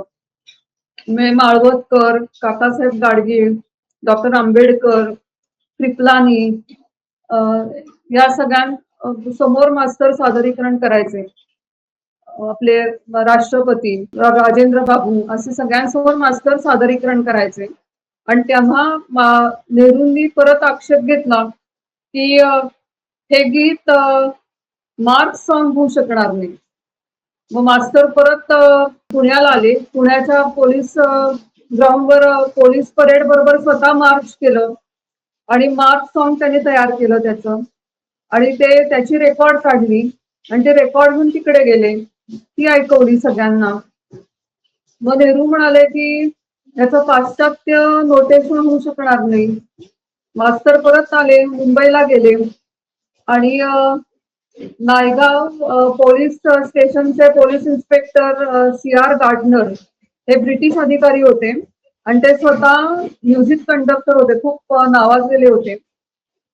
माळवतकर, काकासाहेब गाडगीळ, डॉक्टर आंबेडकर, कृपलानी अ, या समोर मास्तर सादरीकरण करायचे. आपले राष्ट्रपती राजेंद्र बाबू असे सगळ्यांसमोर मास्तर सादरीकरण करायचे आणि तेव्हा नेहरूंनी परत आक्षेप घेतला की हे गीत मार्च सॉन्ग होऊ शकणार नाही. मग मास्तर परत पुण्याला आले. पुण्याच्या पोलीस ग्राउंडवर पोलीस परेड बरोबर स्वतः मार्च केलं आणि मार्च सॉन्ग त्यांनी तयार केलं त्याचं आणि त्याची रेकॉर्ड काढली आणि ते रेकॉर्ड घेऊन तिकडे गेले. ती ऐकवली सगळ्यांना. मग नेहरू म्हणाले की याचं पाश्चात्य नोटेशन होऊ शकणार नाही. मास्तर परत आले, मुंबईला गेले आणि नायगाव पोलीस स्टेशनचे पोलीस इन्स्पेक्टर सी.आर. गार्डनर हे ब्रिटिश अधिकारी होते आणि ते स्वतः म्युझिक कंडक्टर होते, खूप नावाजलेले होते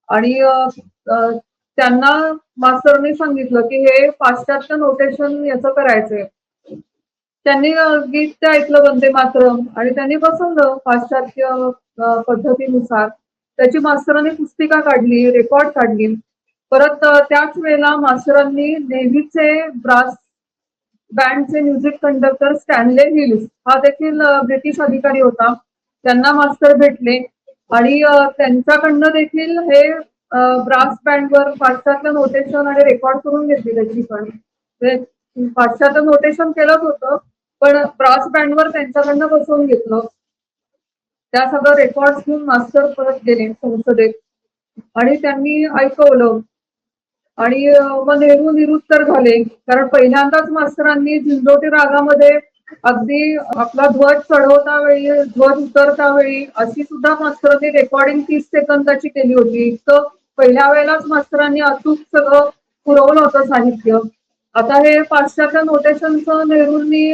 आणि त्यांना मास्तरने सांगितलं की हे पाश्चात्य नोटेशन याचं करायचंय. त्यांनी गीत ते ऐकलं वंदे मातरम आणि त्यांनी बसवलं पाश्चात्य पद्धतीनुसार. त्याची मास्तरांनी पुस्तिका काढली, रेकॉर्ड काढली. परत त्याच वेळेला मास्तरांनी नेव्हीचे ब्रास बँडचे म्युझिक कंडक्टर स्टॅनले हिल्स हा देखील ब्रिटिश अधिकारी होता. त्यांना मास्तर भेटले आणि त्यांच्याकडनं देखील हे ब्रास बँडवर पाश्चात्य नोटेशन आणि रेकॉर्ड करून घेतली त्याची पण. पाश्चात्य नोटेशन केलंच होतं पण ब्रास बँडवर त्यांच्याकडनं बसवून घेतलं. त्या सगळं रेकॉर्ड घेऊन मास्तर परत गेले संसदेत आणि त्यांनी ऐकवलं आणि मग नेहरू निरुत्तर झाले कारण पहिल्यांदाच मास्तरांनी झिंजोटी रागामध्ये अगदी आपला ध्वज चढवता वेळी ध्वज उतरता वेळी अशी सुद्धा मास्तरांनी रेकॉर्डिंग 30 सेकंदाची केली होती. इतकं पहिल्या वेळेलाच मास्तरांनी अचूक सगळं पुरवलं होतं साहित्य. आता हे पाश्चात्य नोटेशनचं नेहरूंनी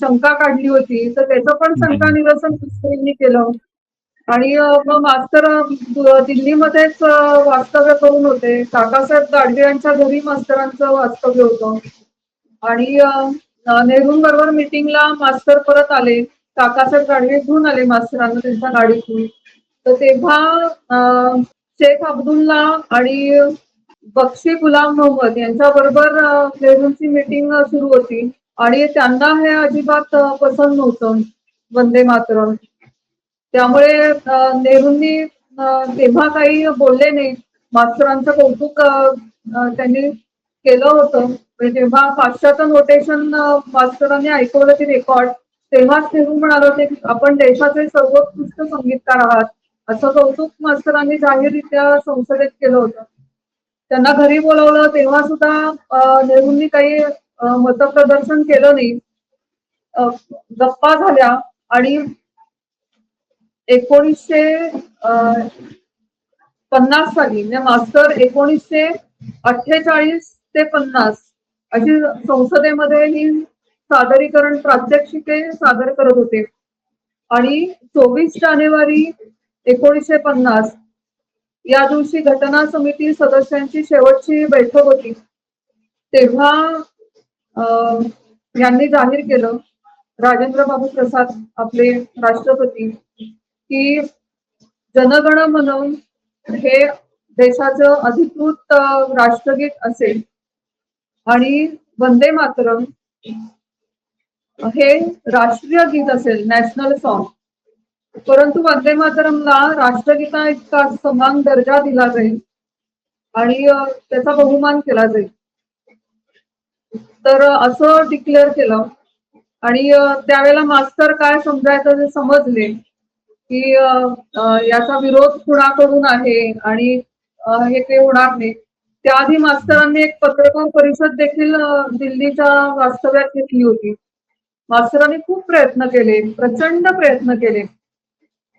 शंका काढली होती तर त्याचं पण शंका हं. निरसन मास्तरांनी केलं आणि मग मास्तर दिल्लीमध्येच वास्तव्य करून होते. काकासाहेब गाडगे यांच्या घरी मास्तरांचं वास्तव्य होतं आणि नेहरूंबरोबर मिटिंगला मास्तर परत आले. काकासाहेब गाडगे घेऊन आले मास्तरांना त्यांच्या गाडीतून. तर तेव्हा शेख अब्दुल्ला आणि बक्षी गुलाम मोहम्मद यांच्या बरोबर नेहरूंची मीटिंग सुरू होती आणि त्यांना हे अजिबात पसंत नव्हतं वंदे मातरम. त्यामुळे नेहरूंनी तेव्हा काही बोलले नाही. मास्तरांचं कौतुक त्यांनी केलं होतं. जेव्हा पाश्चात्य नोटेशन मास्तरांनी ऐकवलं ते रेकॉर्ड तेव्हाच नेहरू म्हणाले होते की आपण देशाचे सर्वोत्कृष्ट संगीतकार आहात असं कौतुक मास्तरांनी जाहीररित्या संसदेत केलं होतं. त्यांना घरी बोलावलं तेव्हा सुद्धा नेहरूंनी काही मतप्रदर्शन केलं नाही. अ, गप्पा झाल्या आणि 1950 साली म्हणजे मास्तर 1948 ते 50 अशी संसदेमध्ये ही सादरीकरण प्रात्यक्षिके सादर करत होते. आणि 24 जानेवारी 1950 या दिवशी घटना समिती सदस्यांची शेवटची बैठक होती. तेव्हा अ, यांनी जाहीर केलं, राजेंद्र बाबू प्रसाद आपले राष्ट्रपती, की जनगण मन हे देशाचं अधिकृत राष्ट्रगीत असेल आणि वंदे मातरम हे राष्ट्रीय गीत असेल, नॅशनल सॉन्ग. परंतु वंदे मातरमला राष्ट्रगीता इतका समान दर्जा दिला जाईल आणि त्याचा बहुमान केला जाईल. तर असं डिक्लेअर केलं आणि त्यावेळेला मास्तर काय समजायचं ते समजले, की याचा विरोध कुणाकडून आहे आणि हे काही होणार नाही. त्याआधी मास्तरांनी एक पत्रकार परिषद देखील दिल्लीच्या वास्तव्यात घेतली होती. मास्तरांनी खूप प्रयत्न केले, प्रचंड प्रयत्न केले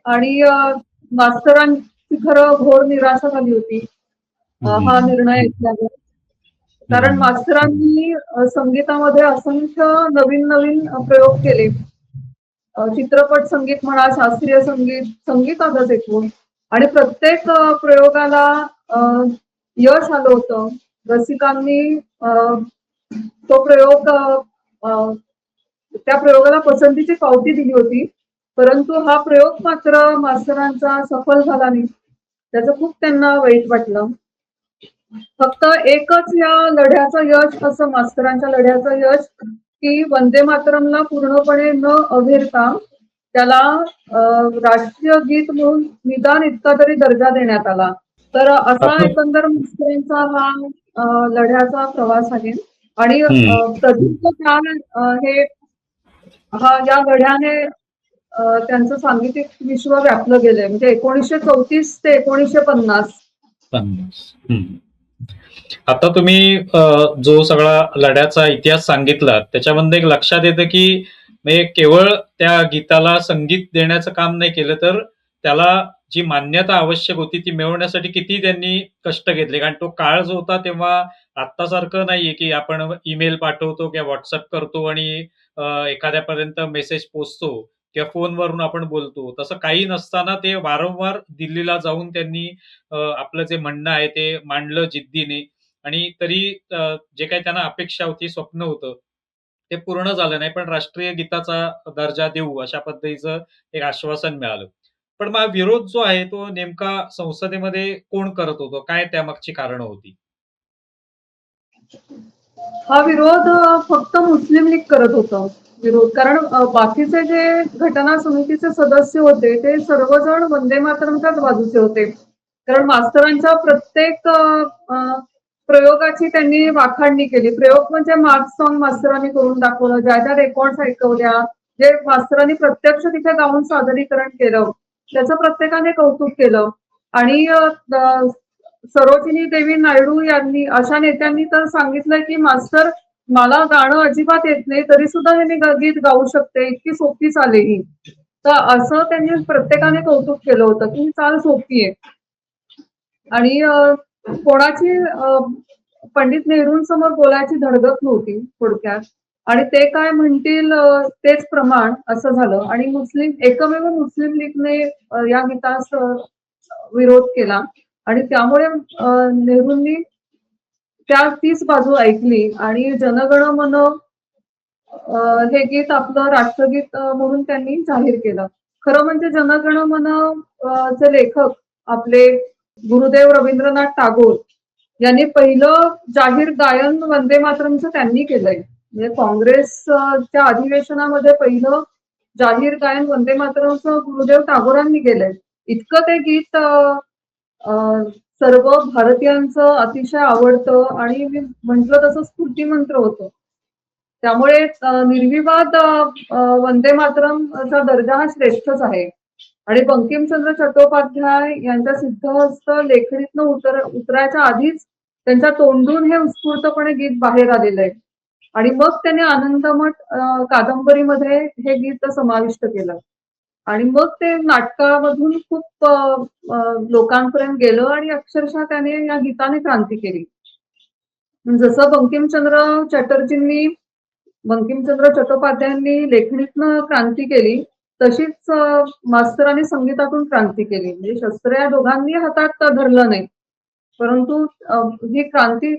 आणि मास्तरांची खरं घोर निराशा झाली होती हा निर्णय ऐकल्यावर. कारण मास्तरांनी संगीतामध्ये असंख्य नवीन नवीन प्रयोग केले. चित्रपट संगीत म्हणा, शास्त्रीय संगीत, संगीतातच एकूण. आणि प्रत्येक प्रयोगाला अ, यश आलं होतं. रसिकांनी तो प्रयोग त्या प्रयोगाला पसंतीची पावती दिली होती. परंतु हा प्रयोग मात्र मास्तरांचा सफल झाला नाही. त्याचं खूप त्यांना वाईट वाटलं. फक्त एकच या लढ्याचं यश, असं मास्तरांच्या लढ्याचं यश, की वंदे मातरमला पूर्णपणे न अभिरता त्याला राष्ट्रीय गीत म्हणून निदान इतका तरी दर्जा देण्यात आला. तर असा आता एकंदर मास्तरांचा हा लढ्याचा प्रवास आहे. आणि प्रदीप हे या लढ्याने त्यांचं सांगीतिक विश्व व्यापलं गेलंय. म्हणजे 1934 ते 1950. आता तुम्ही जो सगळा लढ्याचा इतिहास सांगितला त्याच्यामध्ये एक लक्षात येतं की म्हणजे केवळ त्या गीताला संगीत देण्याचं काम नाही केलं, तर त्याला जी मान्यता आवश्यक होती ती मिळवण्यासाठी किती त्यांनी कष्ट घेतले. कारण तो काळ जो होता तेव्हा आत्तासारखं नाहीये की आपण ईमेल पाठवतो किंवा व्हॉट्सअप करतो आणि एखाद्यापर्यंत मेसेज पोचतो किंवा फोनवरून आपण बोलतो. तसं काही नसताना ते वारंवार दिल्लीला जाऊन त्यांनी आपलं जे म्हणणं आहे ते मांडलं जिद्दीने. आणि तरी जे काही त्यांना अपेक्षा होती, स्वप्न होतं, ते पूर्ण झालं नाही. पण राष्ट्रीय गीताचा दर्जा देऊ अशा पद्धतीचं एक आश्वासन मिळालं. पण मग हा विरोध जो आहे तो नेमका संसदेमध्ये कोण करत होतं? काय त्यामागची कारणं होती? हा विरोध फक्त मुस्लिम लीग करत होतं विरोध. कारण बाकीचे जे घटना समितीचे सदस्य होते ते सर्वजण वंदे मातरमच्याच बाजूचे होते. कारण मास्तरांच्या प्रत्येक प्रयोगाची त्यांनी वाखाणणी केली. प्रयोग म्हणजे मार्च सॉन्ग मास्तरांनी करून दाखवलं, ज्या ज्या रेकॉर्ड्स ऐकवल्या, जे मास्तरांनी प्रत्यक्ष तिथे गाऊन सादरीकरण केलं, त्याचं प्रत्येकाने कौतुक केलं. आणि सरोजिनी देवी नायडू यांनी, अशा नेत्यांनी तर सांगितलं की मास्तर, मला गाणं अजिबात येत नाही तरी सुद्धा हे मी गीत गाऊ शकते, इतकी सोपी चाल आहे ही. तर असं त्यांनी प्रत्येकाने कौतुक केलं होतं की ही चाल सोपी आहे. आणि कोणाची पंडित नेहरूंसमोर बोलायची धडगत नव्हती थोडक्यात. आणि ते काय म्हणतील तेच प्रमाण असं झालं. आणि एकमेव मुस्लिम लीगने या गीतास विरोध केला आणि त्यामुळे नेहरूंनी तीच बाजू ऐकली आणि जनगण मन हे गीत आपलं राष्ट्रगीत म्हणून त्यांनी जाहीर केलं. खरं म्हणजे जनगण मन चे लेखक आपले गुरुदेव रवींद्रनाथ टागोर यांनी पहिलं जाहीर गायन वंदे मातरमचं त्यांनी केलंय. म्हणजे काँग्रेसच्या अधिवेशनामध्ये पहिलं जाहीर गायन वंदे मातरमचं गुरुदेव टागोरांनी केलंय. इतकं ते गीत सर्व भारतीयांचं अतिशय आवडतं आणि मी म्हंटल तसं स्फूर्तिमंत्र होतं. त्यामुळे निर्विवाद वंदे मातरमचा दर्जा हा श्रेष्ठच आहे. आणि बंकिमचंद्र चट्टोपाध्याय यांच्या सिद्धहस्त लेखणीतनं उतरायच्या आधीच त्यांच्या तोंडून हे उत्स्फूर्तपणे गीत बाहेर आलेलं आहे. आणि मग त्याने आनंदमठ कादंबरीमध्ये हे गीत समाविष्ट केलं. आणि मग ते नाटकामधून खूप लोकांपर्यंत गेलं आणि अक्षरशः त्याने या गीताने क्रांती केली. जसं बंकिमचंद्र चट्टोपाध्यायांनी लेखणीतनं क्रांती केली, तशीच मास्तरांनी संगीतातून क्रांती केली. म्हणजे शस्त्र या दोघांनी हातात धरलं नाही. परंतु ही क्रांती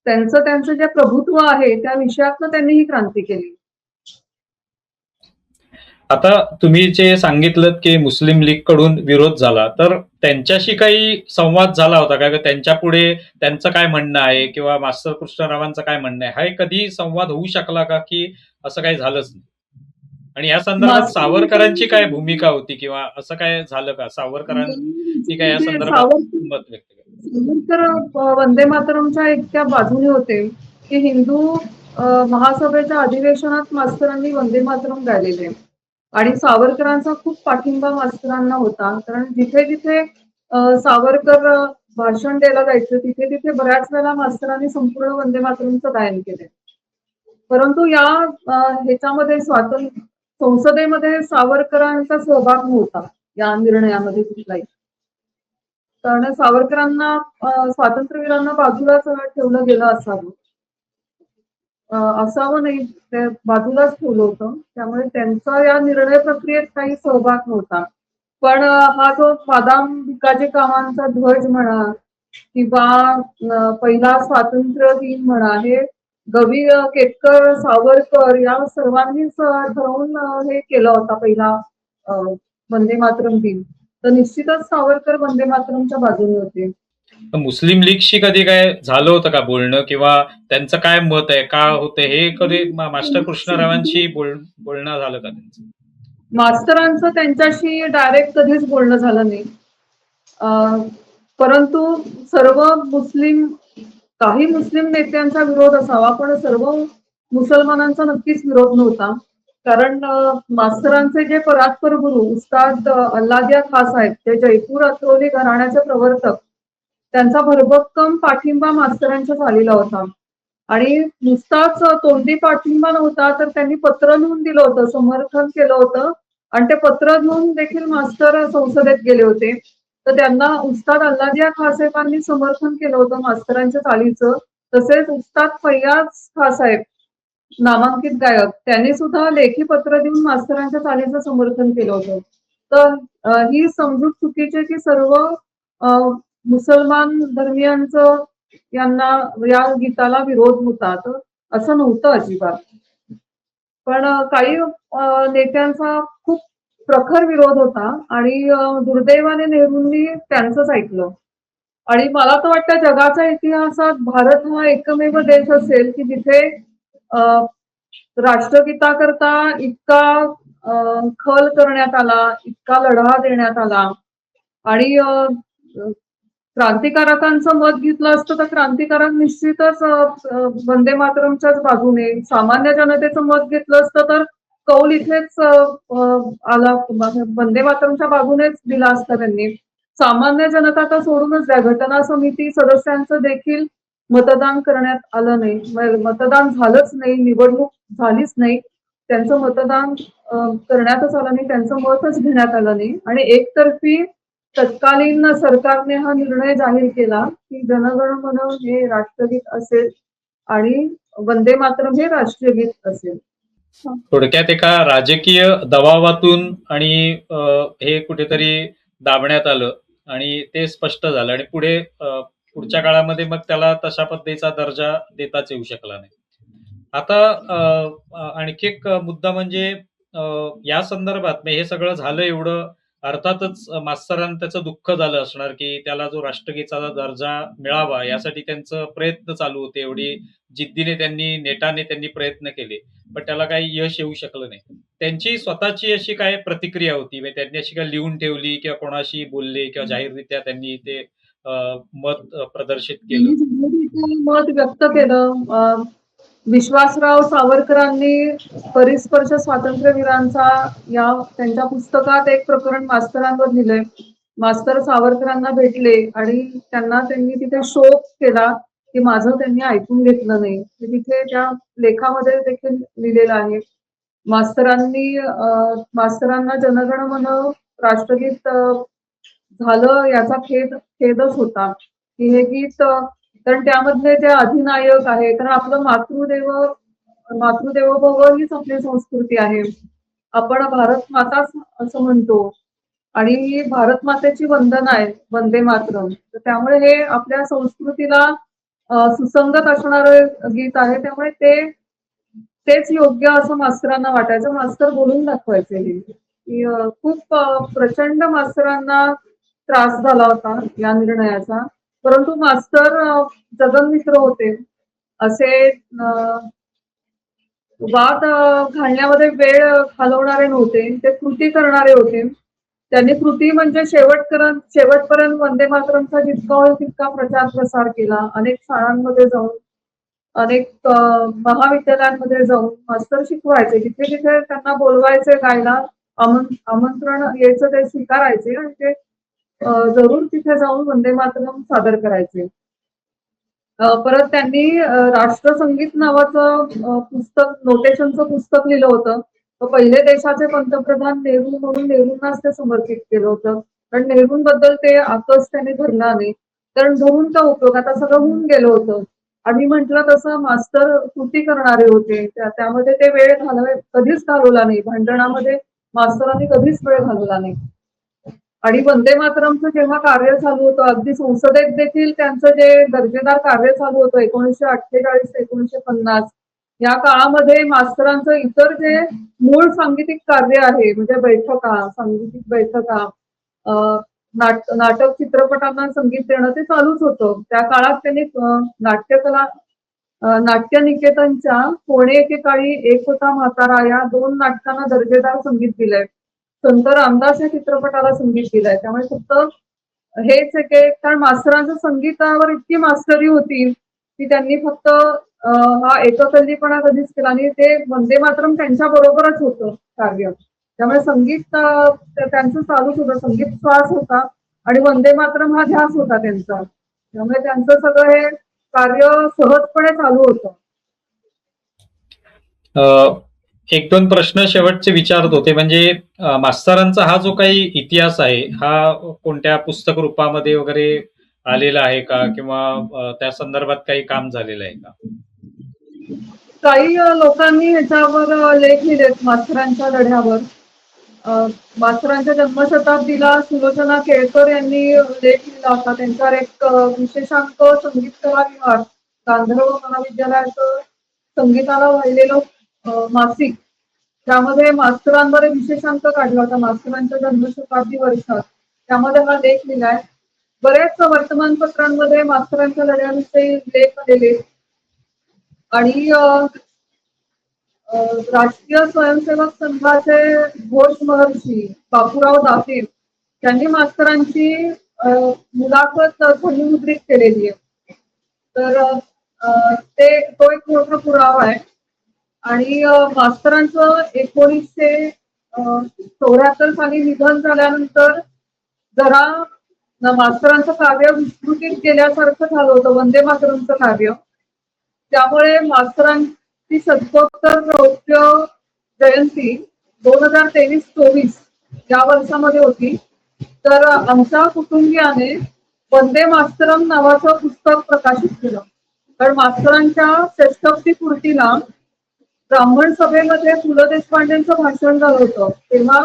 त्यांचं जे प्रभुत्व आहे त्या विषयातनं त्यांनी ही क्रांती केली. आता तुम्ही जे सांगितलं की मुस्लिम लीग कडून विरोध झाला, तर त्यांच्याशी काही संवाद झाला होता का? त्यांच्या पुढे त्यांचं काय म्हणणं आहे किंवा मास्तर कृष्णरावांचं काय म्हणणं आहे, हा कधी संवाद होऊ शकला का, की असं काही झालंच नाही? आणि या संदर्भात सावरकरांची काय भूमिका होती किंवा असं काय झालं का? सावरकरांनी काय या म्हणजे संदर्भात मत व्यक्त केलं? सावरकर वंदे मातरमच्या इतक्या बाजूने होते की हिंदू महासभेच्या अधिवेशनात मास्तरांनी वंदे मातरम गायलेले आणि सावरकरांचा खूप पाठिंबा मास्तरांना होता. कारण जिथे जिथे सावरकर भाषण द्यायला जायचं तिथे तिथे बऱ्याच वेळेला मास्तरांनी संपूर्ण वंदे मातरमचं गायन केले. परंतु या ह्याच्यामध्ये संसदेमध्ये सावरकरांचा सहभाग नव्हता या निर्णयामध्ये कुठलाही. कारण सावरकरांना स्वातंत्र्यवीरांना बाजूलाच ठेवलं गेलं असावं. असावं नाही, ते बाजूलाच ठेवलं होतं. त्यामुळे त्यांचा या निर्णय प्रक्रियेत काही सहभाग नव्हता. पण हा जो बादाम भिकाजी कामांचा ध्वज म्हणा किंवा पहिला स्वातंत्र्य दिन म्हणा, हे गवी केतकर, सावरकर या सर्वांनीच ठरवून हे केलं होता पहिला वंदे मातरम दिन. तर निश्चितच सावरकर वंदे मातरमच्या बाजूने होते. मुस्लिम लीगशी कधी काय झालं होतं का बोलणं किंवा त्यांचं काय मत आहे, का होतं हे कधी मास्टर कृष्णरावांशी बोलणं झालं का त्यांचं? मास्तरांचं त्यांच्याशी डायरेक्ट कधीच बोलणं झालं नाही. परंतु सर्व काही मुस्लिम नेत्यांचा विरोध असावा, पण सर्व मुसलमानांचा नक्कीच विरोध नव्हता. कारण मास्तरांचे जे परात्पर गुरु उस्ताद अल्लादिया खां साहेब, ते जयपूर अत्रोली घराण्याचे प्रवर्तक, त्यांचा भरभक्कम पाठिंबा मास्तरांच्या झालेला होता. आणि नुसताच तोंडी पाठिंबा नव्हता, तर त्यांनी पत्र लिहून दिलं होतं, समर्थन केलं होतं. आणि ते पत्र घेऊन देखील मास्तर संसदेत गेले होते. तर त्यांना उस्ताद अल्लादिया खां साहेबांनी समर्थन केलं होतं मास्तरांच्या चालीचं. तसेच उस्ताद फैयाज खां साहेब, नामांकित गायक, त्यांनी सुद्धा लेखी पत्र देऊन मास्तरांच्या चालीचं समर्थन केलं होतं. तर ही समजूत चुकीची की सर्व मुसलमान धर्मियांचं यांना या गीताला विरोध होता, तर असं नव्हतं अजिबात. पण काही नेत्यांचा खूप प्रखर विरोध होता आणि दुर्दैवाने नेहरूंनी त्यांचंच ऐकलं. आणि मला तर वाटतं जगाच्या इतिहासात भारत हा एकमेव देश असेल की जिथे राष्ट्रगीताकरता इतका खल करण्यात आला, इतका लढा देण्यात आला. आणि क्रांतिकारकांचं मत घेतलं असतं तर क्रांतिकारक निश्चितच वंदे मातरमच्याच बाजूने, सामान्य जनतेचं मत घेतलं असतं तर कौल इथेच आला, वंदे मातरमच्या बाजूनेच दिला असता त्यांनी. सामान्य जनता तर सोडूनच द्या, घटना समिती सदस्यांचं देखील मतदान करण्यात आलं नाही, मतदान झालंच नाही, निवडणूक झालीच नाही, त्यांचं मतदान करण्यातच आलं नाही, त्यांचं मतच घेण्यात आलं नाही. आणि एकतर्फी तत्कालीन सरकारने हा निर्णय जाहीर केला की जनगण मन हे राष्ट्रगीत असेल आणि वंदे मातरम हे राष्ट्रीय गीत असेल. थोडक्यात एका राजकीय दबावातून आणि हे कुठेतरी दाबण्यात आलं आणि ते स्पष्ट झालं आणि पुढच्या काळामध्ये मग त्याला तशा पद्धतीचा दर्जा देताच येऊ शकला नाही. आता आणखी एक मुद्दा म्हणजे या संदर्भात हे सगळं झालं एवढं, अर्थातच मास्तरांना त्याचं दुःख झालं असणार की त्याला जो राष्ट्रगीताचा दर्जा मिळावा यासाठी त्यांचं प्रयत्न चालू होते, एवढी जिद्दीने नेटाने त्यांनी प्रयत्न केले, पण त्याला काही यश येऊ शकलं नाही. त्यांची स्वतःची अशी काय प्रतिक्रिया होती, त्यांनी अशी काय लिहून ठेवली किंवा कोणाशी बोलले किंवा जाहीररित्या त्यांनी ते मत प्रदर्शित केलं? मत व्यक्त केलं. विश्वासराव सावरकरांनी परिस्पर्श स्वातंत्र्यवीरांचा या त्यांच्या पुस्तकात एक प्रकरण मास्तरांवर लिहिलंय. मास्तर सावरकरांना भेटले आणि त्यांनी तिथे शोक केला की माझं त्यांनी ऐकून घेतलं नाही. ते तिथे त्या लेखामध्ये देखील लिहिलेलं आहे. मास्तरांना जनगण मन राष्ट्रगीत झालं याचा खेदच होता, की हे गीत कारण त्यामधले जे अधिनायक आहे, कारण आपलं मातृदेवो भव हीच आपली संस्कृती आहे. आपण भारत माताच असं म्हणतो आणि भारत मातेची वंदना आहे, वंदे मातरम. तर त्यामुळे हे आपल्या संस्कृतीला सुसंगत असणारं गीत आहे. त्यामुळे तेच योग्य असं मास्तरांना वाटायचं. मास्तर बोलून दाखवायचे हे. की खूप प्रचंड मास्तरांना त्रास झाला होता या निर्णयाचा. परंतु मास्तर जगन्मित्र होते. असे वाद घालण्यामध्ये वेळ घालवणारे नव्हते. ते कृती करणारे होते. त्यांनी कृती म्हणजे शेवटपर्यंत वंदे मातरमचा जितका होईल तितका प्रचार प्रसार केला. अनेक शाळांमध्ये जाऊन, अनेक महाविद्यालयांमध्ये जाऊन मास्तर शिकवायचे. जिथे-जिथे त्यांना बोलवायचे गायला, आमंत्रण यायचं ते स्वीकारायचे आणि ते जरूर तिथे जाऊन वंदे मातरम सादर करायचे. परत त्यांनी राष्ट्रसंगीत नावाचं पुस्तक, नोटेशनचं पुस्तक लिहिलं होतं. पहिले देशाचे पंतप्रधान नेहरू म्हणून नेहरूंनाच ते समर्पित केलं होतं. कारण नेहरूंबद्दल ते आकस त्याने धरला नाही. कारण धरून का उपयोग, आता सगळं होऊन गेलं होतं. आणि म्हटलं तसं मास्तर कृती करणारे होते. त्यामध्ये ते वेळ कधीच घालवला नाही. भांडणामध्ये मास्तरांनी कधीच वेळ घालवला नाही. आणि वंदे मातरमचं जेव्हा कार्य चालू होतं, अगदी संसदेत देखील त्यांचं जे दर्जेदार कार्य चालू होतं 1948 ते 1950 या काळामध्ये मास्तरांचं इतर जे मूळ सांगीतिक कार्य आहे, म्हणजे सांगीतिक बैठका, नाटक चित्रपटांना संगीत देणं ते चालूच होतं. त्या काळात त्यांनी नाट्य निकेतनच्या कोणे एकेकाळी एक होता म्हातारा या 2 नाटकांना दर्जेदार संगीत दिलंय. संत रामदास या चित्रपटाला संगीत दिलंय. त्यामुळे फक्त हेच एक कारण मास्तरांचं संगीतावर इतकी मास्टरी होती की त्यांनी फक्त हा एककल्लीपणा कधीच केला आणि ते वंदे मातरम त्यांच्या बरोबरच होतं कार्य. त्यामुळे संगीत त्यांचं चालूच होतं. संगीत श्वास होता आणि वंदे मातरम हा ध्यास होता त्यांचा. त्यामुळे त्यांचं सगळं हे कार्य सहजपणे चालू होतं. अ, 1-2 प्रश्न शेवटचे विचारत होते. म्हणजे मास्तरांचा हा जो काही इतिहास आहे, हा कोणत्या पुस्तक रूपामध्ये वगैरे आलेला आहे का? किंवा त्या संदर्भात काही काम झालेलं आहे का? काही लोकांनी ह्याच्यावर लेख लिहिलेत मास्तरांच्या लढ्यावर. मास्तरांच्या जन्मशताब्दीला सुलोचना केळकर यांनी लेख लिहिला होता. त्यांच्यावर एक विशेषांक संगीत कला विभाग, गांधर्व महाविद्यालयाचं संगीताला वाहिलेलं मासिक, त्यामध्ये मास्तरांवर एक विशेषांक काढला होता मास्तरांच्या जन्मशताब्दी वर्षात. त्यामध्ये हा लेख लिहिलाय. बरेच वर्तमानपत्रांमध्ये मास्तरांच्या लढ्याविषयी लेख आलेले आणि राष्ट्रीय स्वयंसेवक संघाचे घोष महर्षी बापूराव दाते त्यांनी मास्तरांची मुलाखत ध्वनिमुद्रित केलेली आहे. तर तो एक मोठा पुरावा आहे. आणि मास्तरांचं 1974 साली निधन झाल्यानंतर जरा मास्तरांचं कार्य विस्मृतीत गेल्यासारखं झालं होतं, वंदे मातरमचं कार्य. त्यामुळे मास्तरांची शतकोत्तर रौप्य जयंती 2023-24 या वर्षामध्ये होती. तर आमच्या कुटुंबियाने वंदे मातरम नावाचं पुस्तक प्रकाशित केलं. कारण मास्तरांच्या षष्टपदी पूर्तीला ब्राह्मण सभेमध्ये पु ल देशपांडेंचं भाषण झालं होतं. तेव्हा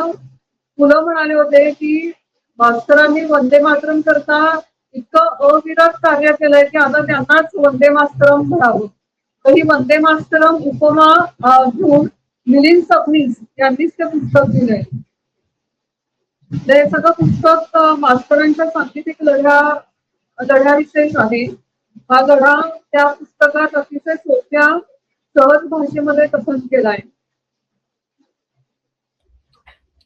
पु ल म्हणाले होते की मास्तरांनी वंदे मातरम करता इतकं अविरत कार्य केलंय की आता त्यांनाच वंदे मातरम म्हणावं. तर ही वंदे मातरम उपमा घेऊन मिलिंद सबनीस यांनीच ते पुस्तक दिलंय. हे सगळं पुस्तक मास्तरांच्या सांगीतिक लढ्याविषयीच आहे. हा लढा त्या पुस्तकात अतिशय सोप्या सहज भाषेमध्ये कथन केलाय.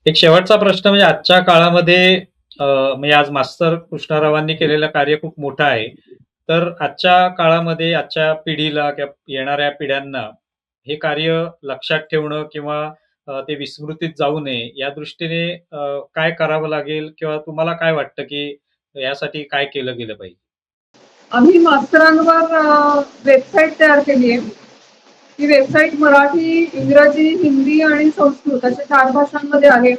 एक शेवटचा प्रश्न म्हणजे आजच्या काळामध्ये म्हणजे आज मास्तर कृष्णरावांनी केलेलं कार्य खूप मोठं आहे. तर आजच्या काळामध्ये आजच्या पिढीला किंवा येणाऱ्या पिढ्यांना हे कार्य लक्षात ठेवणं किंवा ते विस्मृतीत जाऊ नये या दृष्टीने काय करावं लागेल किंवा तुम्हाला काय वाटतं की यासाठी काय केलं गेलं पाहिजे? आम्ही मास्तरांवर वेबसाईट तयार केली आहे. ती वेबसाईट मराठी, इंग्रजी, हिंदी आणि संस्कृत अशा 4 भाषांमध्ये आहे.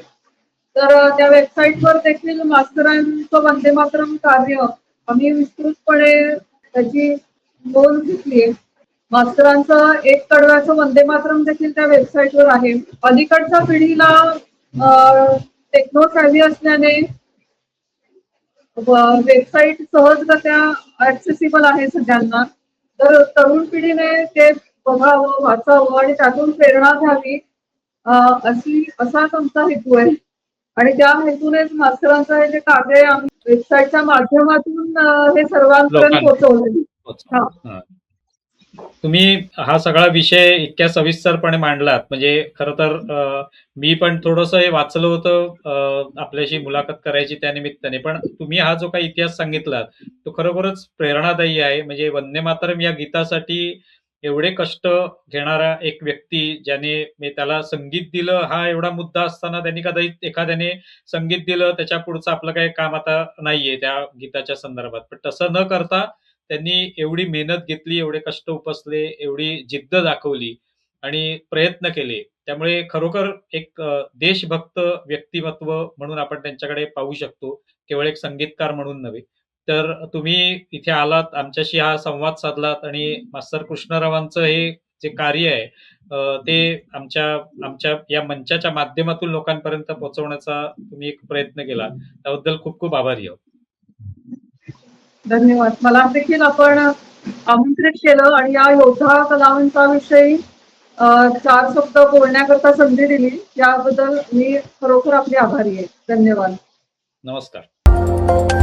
तर त्या वेबसाईटवर देखील मास्तरांचं वंदे मातरम कार्य आम्ही विस्तृतपणे त्याची नोंद घेतली आहे. मास्तरांचं एक कडव्याचं वंदे मातरम देखील त्या वेबसाईटवर आहे. अलीकडच्या पिढीला टेक्नो सॅव्ही असल्याने वेबसाईट सहजगत्या ऍक्सेसिबल आहे सगळ्यांना. तर तरुण पिढीने ते बघावं, वाचावं आणि त्यातून प्रेरणा घ्यावी अ, असाच आमचा हेतू आहे. आणि त्या हेतूनेच मास्तरांचं हे जे कार्य आहे आम्ही वेबसाईटच्या माध्यमातून हे सर्वांपर्यंत लोकांपर्यंत पोहोचवलं. हा. पोहोचवलं. हां. तुम्ही हा सगळा विषय इतक्या सविस्तरपणे मांडलात म्हणजे खरं तर मी पण थोडंसं हे वाचलं होतं आपल्याशी मुलाखत करायची त्या निमित्ताने. पण तुम्ही हा जो काही इतिहास सांगितलात तो खरोखरच प्रेरणादायी आहे. म्हणजे वंदे मातरम या गीतासाठी एवढे कष्ट घेणारा एक व्यक्ती ज्याने म्हणजे त्याला संगीत दिलं हा एवढा मुद्दा असताना त्यांनी कदाचित एखाद्याने संगीत दिलं त्याच्या पुढचं आपलं काही काम आता नाहीये त्या गीताच्या संदर्भात. पण तसं न करता त्यांनी एवढी मेहनत घेतली, एवढे कष्ट उपसले, एवढी जिद्द दाखवली आणि प्रयत्न केले. त्यामुळे खरोखर एक देशभक्त व्यक्तिमत्व म्हणून आपण त्यांच्याकडे पाहू शकतो. केवळ एक संगीतकार म्हणून नव्हे. तर तुम्ही इथे आलात, आमच्याशी हा संवाद साधलात आणि मास्तर कृष्णरावांचं हे जे कार्य आहे ते आमच्या आमच्या या मंचाच्या माध्यमातून लोकांपर्यंत पोहोचवण्याचा तुम्ही एक प्रयत्न केला. त्याबद्दल खूप खूप आभारी आहोत. धन्यवाद. मला देखील आपण आमंत्रित केलं आणि या योद्धा कलावंताविषयी 4 शब्द बोलण्याकरता संधी दिली. याबद्दल मी खरोखर आपली आभारी आहे. धन्यवाद. नमस्कार.